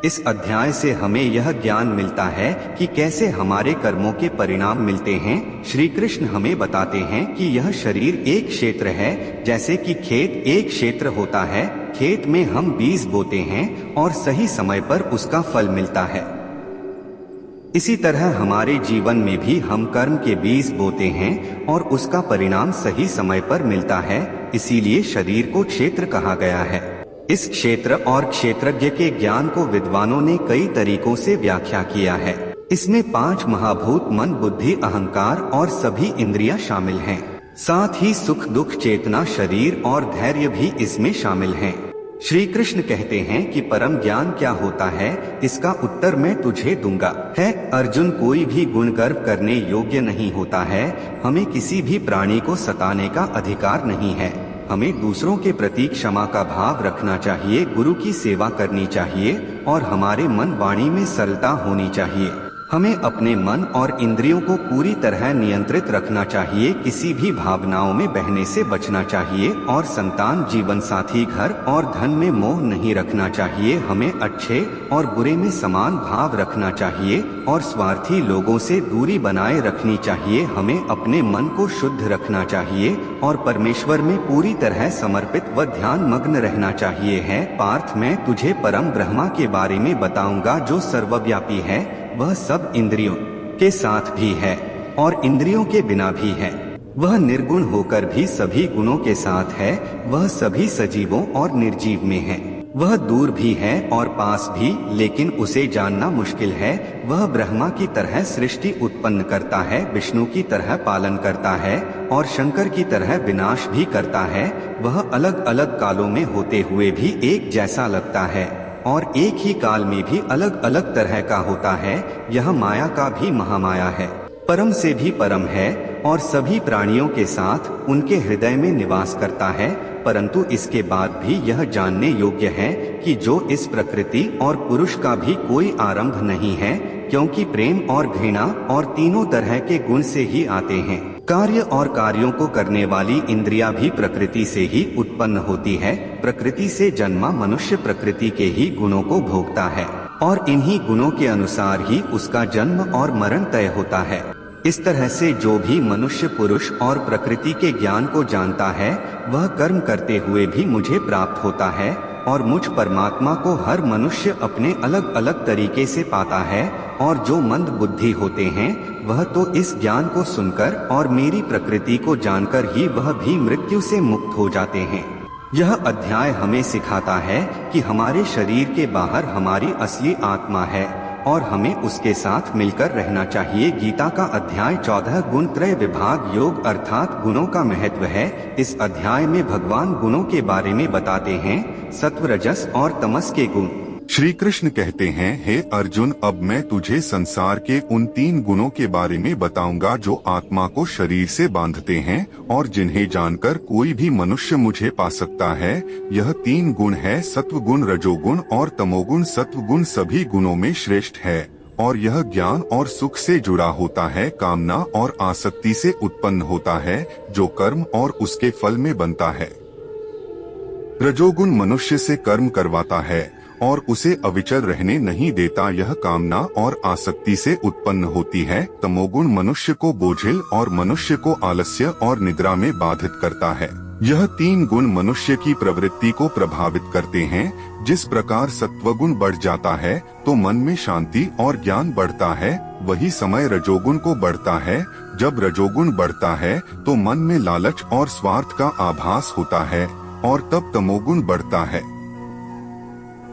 इस अध्याय से हमें यह ज्ञान मिलता है कि कैसे हमारे कर्मों के परिणाम मिलते हैं। श्री कृष्ण हमें बताते हैं कि यह शरीर एक क्षेत्र है, जैसे कि खेत एक क्षेत्र होता है। खेत में हम बीज बोते हैं और सही समय पर उसका फल मिलता है। इसी तरह हमारे जीवन में भी हम कर्म के बीज बोते हैं और उसका परिणाम सही समय पर मिलता है। इसीलिए शरीर को क्षेत्र कहा गया है। इस क्षेत्र और क्षेत्रज्ञ के ज्ञान को विद्वानों ने कई तरीकों से व्याख्या किया है। इसमें 5 महाभूत मन, बुद्धि, अहंकार और सभी इंद्रियां शामिल हैं। साथ ही सुख, दुख, चेतना, शरीर और धैर्य भी इसमें शामिल हैं। श्री कृष्ण कहते हैं कि परम ज्ञान क्या होता है, इसका उत्तर मैं तुझे दूंगा। है अर्जुन, कोई भी गुण गर्व करने योग्य नहीं होता है। हमें किसी भी प्राणी को सताने का अधिकार नहीं है। हमें दूसरों के प्रति क्षमा का भाव रखना चाहिए, गुरु की सेवा करनी चाहिए और हमारे मन वाणी में सरलता होनी चाहिए। हमें अपने मन और इंद्रियों को पूरी तरह नियंत्रित रखना चाहिए। किसी भी भावनाओं में बहने से बचना चाहिए और संतान, जीवन साथी, घर और धन में मोह नहीं रखना चाहिए। हमें अच्छे और बुरे में समान भाव रखना चाहिए और स्वार्थी लोगों से दूरी बनाए रखनी चाहिए। हमें अपने मन को शुद्ध रखना चाहिए और परमेश्वर में पूरी तरह समर्पित व ध्यान मग्न रहना चाहिए। है पार्थ, मैं तुझे परम ब्रह्मा के बारे में बताऊंगा जो सर्वव्यापी है। वह सब इंद्रियों के साथ भी है और इंद्रियों के बिना भी है। वह निर्गुण होकर भी सभी गुणों के साथ है। वह सभी सजीवों और निर्जीव में है। वह दूर भी है और पास भी, लेकिन उसे जानना मुश्किल है। वह ब्रह्मा की तरह सृष्टि उत्पन्न करता है, विष्णु की तरह पालन करता है और शंकर की तरह विनाश भी करता है। वह अलग अलग कालों में होते हुए भी एक जैसा लगता है और एक ही काल में भी अलग अलग तरह का होता है। यह माया का भी महामाया है, परम से भी परम है और सभी प्राणियों के साथ उनके हृदय में निवास करता है। परंतु इसके बाद भी यह जानने योग्य है कि जो इस प्रकृति और पुरुष का भी कोई आरंभ नहीं है, क्योंकि प्रेम और घृणा और तीनों तरह के गुण से ही आते हैं। कार्य और कार्यों को करने वाली इंद्रियां भी प्रकृति से ही उत्पन्न होती है। प्रकृति से जन्मा मनुष्य प्रकृति के ही गुणों को भोगता है और इन्हीं गुणों के अनुसार ही उसका जन्म और मरण तय होता है। इस तरह से जो भी मनुष्य पुरुष और प्रकृति के ज्ञान को जानता है, वह कर्म करते हुए भी मुझे प्राप्त होता है और मुझ परमात्मा को हर मनुष्य अपने अलग अलग तरीके से पाता है। और जो मंद बुद्धि होते हैं, वह तो इस ज्ञान को सुनकर और मेरी प्रकृति को जानकर ही वह भी मृत्यु से मुक्त हो जाते हैं। यह अध्याय हमें सिखाता है कि हमारे शरीर के बाहर हमारी असली आत्मा है और हमें उसके साथ मिलकर रहना चाहिए। गीता का अध्याय 14 गुण त्रय विभाग योग अर्थात गुणों का महत्व है। इस अध्याय में भगवान गुणों के बारे में बताते हैं, सत्व, रजस और तमस के गुण। श्री कृष्ण कहते हैं, हे अर्जुन, अब मैं तुझे संसार के उन 3 गुणों के बारे में बताऊंगा जो आत्मा को शरीर से बांधते हैं और जिन्हें जानकर कोई भी मनुष्य मुझे पा सकता है। यह 3 गुण है, सत्व गुण, रजोगुण और तमोगुण। सत्व गुण सभी गुणों में श्रेष्ठ है और यह ज्ञान और सुख से जुड़ा होता है, कामना और आसक्ति से उत्पन्न होता है, जो कर्म और उसके फल में बनता है। रजोगुण मनुष्य से कर्म करवाता है और उसे अविचल रहने नहीं देता, यह कामना और आसक्ति से उत्पन्न होती है। तमोगुण मनुष्य को बोझिल और मनुष्य को आलस्य और निद्रा में बाधित करता है। यह 3 गुण मनुष्य की प्रवृत्ति को प्रभावित करते हैं। जिस प्रकार सत्वगुण बढ़ जाता है तो मन में शांति और ज्ञान बढ़ता है, वही समय रजोगुण को बढ़ता है। जब रजोगुण बढ़ता है तो मन में लालच और स्वार्थ का आभास होता है और तब तमोगुण बढ़ता है।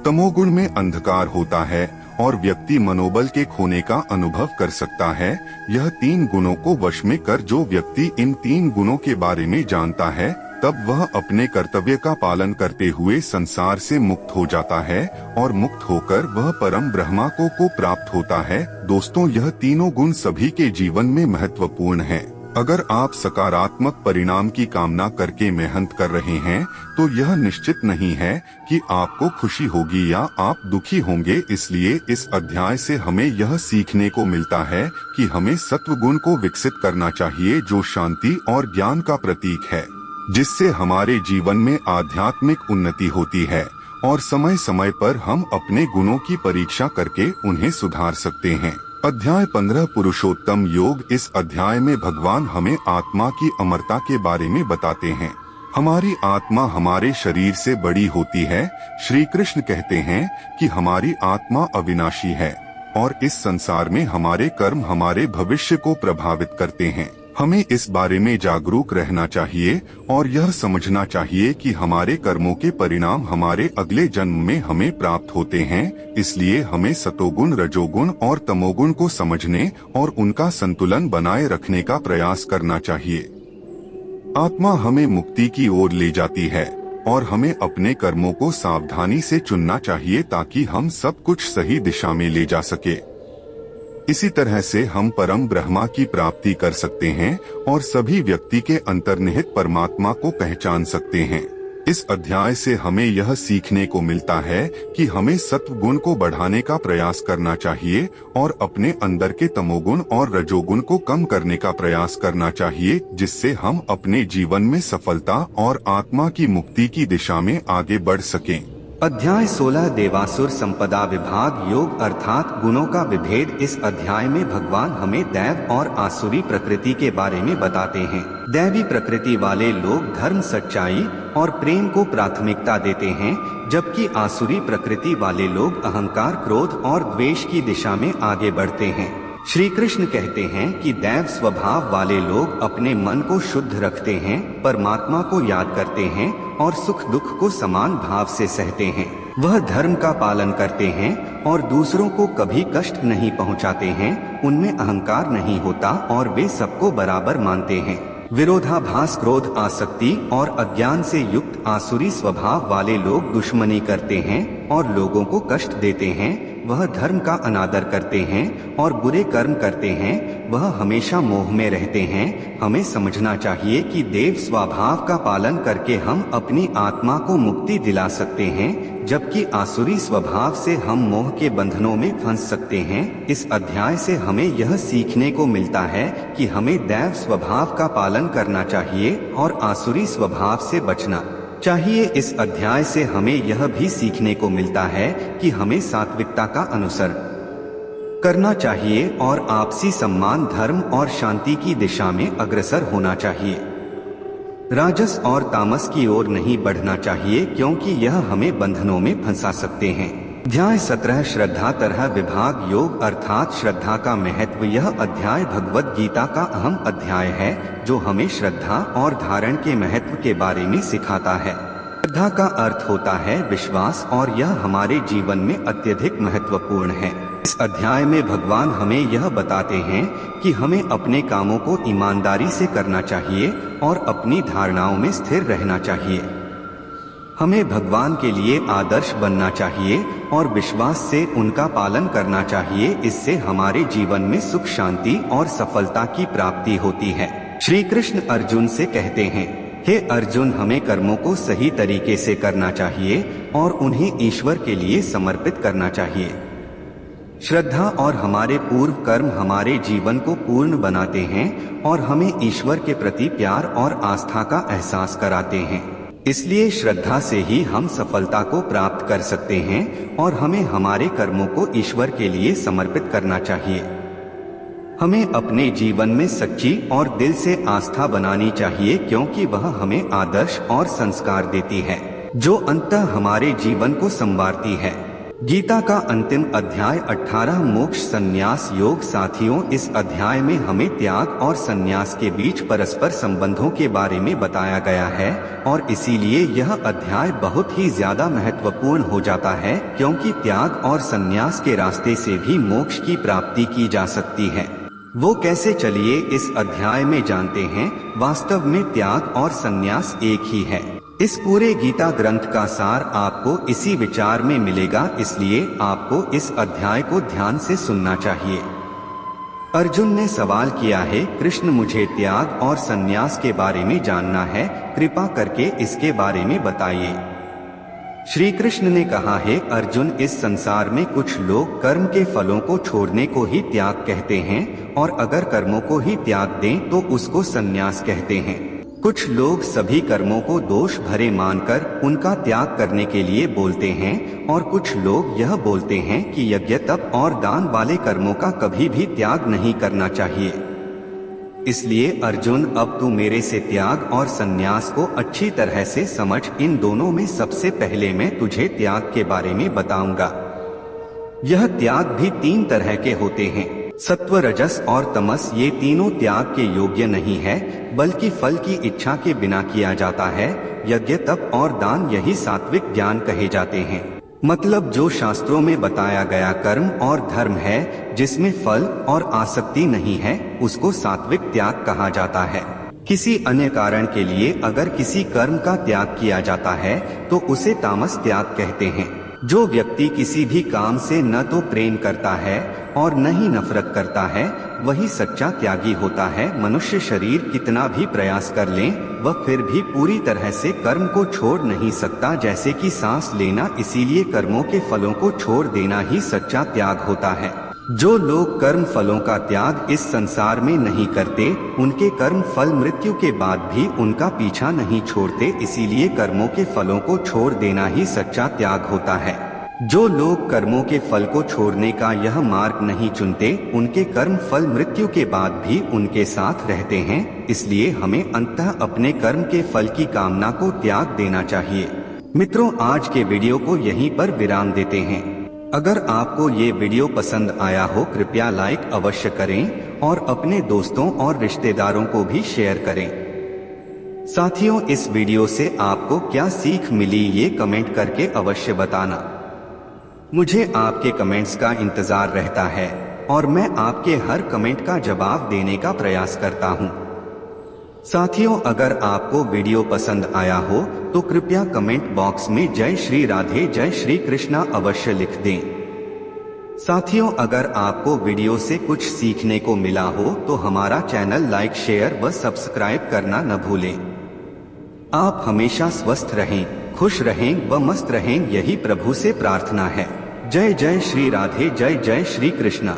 तमोगुण में अंधकार होता है और व्यक्ति मनोबल के खोने का अनुभव कर सकता है। यह 3 गुणों को वश में कर जो व्यक्ति इन 3 गुणों के बारे में जानता है, तब वह अपने कर्तव्य का पालन करते हुए संसार से मुक्त हो जाता है और मुक्त होकर वह परम ब्रह्मा को प्राप्त होता है। दोस्तों, यह तीनों गुण सभी के जीवन में महत्वपूर्ण हैं। अगर आप सकारात्मक परिणाम की कामना करके मेहनत कर रहे हैं तो यह निश्चित नहीं है कि आपको खुशी होगी या आप दुखी होंगे। इसलिए इस अध्याय से हमें यह सीखने को मिलता है कि हमें सत्व गुण को विकसित करना चाहिए, जो शांति और ज्ञान का प्रतीक है, जिससे हमारे जीवन में आध्यात्मिक उन्नति होती है और समय समय पर हम अपने गुणों की परीक्षा करके उन्हें सुधार सकते हैं। अध्याय 15 पुरुषोत्तम योग। इस अध्याय में भगवान हमें आत्मा की अमरता के बारे में बताते हैं। हमारी आत्मा हमारे शरीर से बड़ी होती है। श्री कृष्ण कहते हैं कि हमारी आत्मा अविनाशी है और इस संसार में हमारे कर्म हमारे भविष्य को प्रभावित करते हैं। हमें इस बारे में जागरूक रहना चाहिए और यह समझना चाहिए कि हमारे कर्मों के परिणाम हमारे अगले जन्म में हमें प्राप्त होते हैं। इसलिए हमें सतोगुण, रजोगुण और तमोगुण को समझने और उनका संतुलन बनाए रखने का प्रयास करना चाहिए। आत्मा हमें मुक्ति की ओर ले जाती है और हमें अपने कर्मों को सावधानी से चुनना चाहिए ताकि हम सब कुछ सही दिशा में ले जा सके। इसी तरह से हम परम ब्रह्मा की प्राप्ति कर सकते हैं और सभी व्यक्ति के अंतर्निहित परमात्मा को पहचान सकते हैं। इस अध्याय से हमें यह सीखने को मिलता है कि हमें सत्व गुण को बढ़ाने का प्रयास करना चाहिए और अपने अंदर के तमोगुण और रजोगुण को कम करने का प्रयास करना चाहिए, जिससे हम अपने जीवन में सफलता और आत्मा की मुक्ति की दिशा में आगे बढ़ सकें। अध्याय 16 देवासुर संपदा विभाग योग अर्थात गुणों का विभेद। इस अध्याय में भगवान हमें दैव और आसुरी प्रकृति के बारे में बताते हैं। दैवी प्रकृति वाले लोग धर्म, सच्चाई और प्रेम को प्राथमिकता देते हैं, जबकि आसुरी प्रकृति वाले लोग अहंकार, क्रोध और द्वेष की दिशा में आगे बढ़ते हैं। श्री कृष्ण कहते हैं कि दैव स्वभाव वाले लोग अपने मन को शुद्ध रखते हैं, परमात्मा को याद करते हैं और सुख दुख को समान भाव से सहते हैं। वह धर्म का पालन करते हैं और दूसरों को कभी कष्ट नहीं पहुंचाते हैं। उनमें अहंकार नहीं होता और वे सबको बराबर मानते हैं। विरोधाभास, क्रोध, आसक्ति और अज्ञान से युक्त आसुरी स्वभाव वाले लोग दुश्मनी करते हैं और लोगों को कष्ट देते हैं। वह धर्म का अनादर करते हैं और बुरे कर्म करते हैं। वह हमेशा मोह में रहते हैं। हमें समझना चाहिए कि देव स्वभाव का पालन करके हम अपनी आत्मा को मुक्ति दिला सकते हैं, जबकि आसुरी स्वभाव से हम मोह के बंधनों में फंस सकते हैं। इस अध्याय से हमें यह सीखने को मिलता है कि हमें दैव स्वभाव का पालन करना चाहिए और आसुरी स्वभाव से बचना चाहिए। इस अध्याय से हमें यह भी सीखने को मिलता है कि हमें सात्विकता का अनुसरण करना चाहिए और आपसी सम्मान, धर्म और शांति की दिशा में अग्रसर होना चाहिए। राजस और तामस की ओर नहीं बढ़ना चाहिए, क्योंकि यह हमें बंधनों में फंसा सकते हैं। अध्याय 17 श्रद्धा तरह विभाग योग अर्थात श्रद्धा का महत्व। यह अध्याय भगवद गीता का अहम अध्याय है, जो हमें श्रद्धा और धारण के महत्व के बारे में सिखाता है। श्रद्धा का अर्थ होता है विश्वास और यह हमारे जीवन में अत्यधिक महत्वपूर्ण है। इस अध्याय में भगवान हमें यह बताते हैं कि हमें अपने कामों को ईमानदारी से करना चाहिए और अपनी धारणाओं में स्थिर रहना चाहिए। हमें भगवान के लिए आदर्श बनना चाहिए और विश्वास से उनका पालन करना चाहिए। इससे हमारे जीवन में सुख, शांति और सफलता की प्राप्ति होती है। श्री कृष्ण अर्जुन से कहते हैं, हे अर्जुन, हमें कर्मों को सही तरीके से करना चाहिए और उन्हें ईश्वर के लिए समर्पित करना चाहिए। श्रद्धा और हमारे पूर्व कर्म हमारे जीवन को पूर्ण बनाते हैं और हमें ईश्वर के प्रति प्यार और आस्था का एहसास कराते हैं। इसलिए श्रद्धा से ही हम सफलता को प्राप्त कर सकते हैं और हमें हमारे कर्मों को ईश्वर के लिए समर्पित करना चाहिए। हमें अपने जीवन में सच्ची और दिल से आस्था बनानी चाहिए, क्योंकि वह हमें आदर्श और संस्कार देती है, जो अंततः हमारे जीवन को संवारती है। गीता का अंतिम अध्याय 18 मोक्ष संन्यास योग। साथियों, इस अध्याय में हमें त्याग और संन्यास के बीच परस्पर संबंधों के बारे में बताया गया है और इसीलिए यह अध्याय बहुत ही ज्यादा महत्वपूर्ण हो जाता है, क्योंकि त्याग और संन्यास के रास्ते से भी मोक्ष की प्राप्ति की जा सकती है। वो कैसे, चलिए इस अध्याय में जानते हैं। वास्तव में त्याग और संन्यास एक ही है। इस पूरे गीता ग्रंथ का सार आपको इसी विचार में मिलेगा, इसलिए आपको इस अध्याय को ध्यान से सुनना चाहिए। अर्जुन ने सवाल किया है, कृष्ण मुझे त्याग और संन्यास के बारे में जानना है, कृपा करके इसके बारे में बताइए। श्री कृष्ण ने कहा है, अर्जुन, इस संसार में कुछ लोग कर्म के फलों को छोड़ने को ही त्याग कहते हैं और अगर कर्मों को ही त्याग दें तो उसको संन्यास कहते हैं। कुछ लोग सभी कर्मों को दोष भरे मानकर उनका त्याग करने के लिए बोलते हैं और कुछ लोग यह बोलते हैं कि यज्ञ, तप और दान वाले कर्मों का कभी भी त्याग नहीं करना चाहिए। इसलिए अर्जुन, अब तू मेरे से त्याग और संन्यास को अच्छी तरह से समझ। इन दोनों में सबसे पहले मैं तुझे त्याग के बारे में बताऊंगा। यह त्याग भी 3 तरह के होते हैं, सत्व, रजस और तमस। ये तीनों त्याग के योग्य नहीं है, बल्कि फल की इच्छा के बिना किया जाता है। यज्ञ, तप और दान यही सात्विक ज्ञान कहे जाते हैं। मतलब जो शास्त्रों में बताया गया कर्म और धर्म है, जिसमें फल और आसक्ति नहीं है, उसको सात्विक त्याग कहा जाता है। किसी अन्य कारण के लिए अगर किसी कर्म का त्याग किया जाता है तो उसे तामस त्याग कहते हैं। जो व्यक्ति किसी भी काम से न तो प्रेम करता है और न ही नफरत करता है, वही सच्चा त्यागी होता है। मनुष्य शरीर कितना भी प्रयास कर ले, वह फिर भी पूरी तरह से कर्म को छोड़ नहीं सकता, जैसे कि सांस लेना। इसीलिए कर्मों के फलों को छोड़ देना ही सच्चा त्याग होता है। जो लोग कर्म फलों का त्याग इस संसार में नहीं करते, उनके कर्म फल मृत्यु के बाद भी उनका पीछा नहीं छोड़ते। इसीलिए कर्मों के फलों को छोड़ देना ही सच्चा त्याग होता है। जो लोग कर्मों के फल को छोड़ने का यह मार्ग नहीं चुनते, उनके कर्म फल मृत्यु के बाद भी उनके साथ रहते हैं। इसलिए हमें अंततः अपने कर्म के फल की कामना को त्याग देना चाहिए। मित्रों, आज के वीडियो को यहीं पर विराम देते हैं। अगर आपको ये वीडियो पसंद आया हो, कृपया लाइक अवश्य करें और अपने दोस्तों और रिश्तेदारों को भी शेयर करें। साथियों, इस वीडियो से आपको क्या सीख मिली, ये कमेंट करके अवश्य बताना। मुझे आपके कमेंट्स का इंतजार रहता है और मैं आपके हर कमेंट का जवाब देने का प्रयास करता हूँ। साथियों, अगर आपको वीडियो पसंद आया हो तो कृपया कमेंट बॉक्स में जय श्री राधे, जय श्री कृष्णा अवश्य लिख दें। साथियों, अगर आपको वीडियो से कुछ सीखने को मिला हो तो हमारा चैनल लाइक, शेयर व सब्सक्राइब करना न भूलें। आप हमेशा स्वस्थ रहें, खुश रहें व मस्त रहें, यही प्रभु से प्रार्थना है। जय जय श्री राधे, जय जय श्री कृष्णा।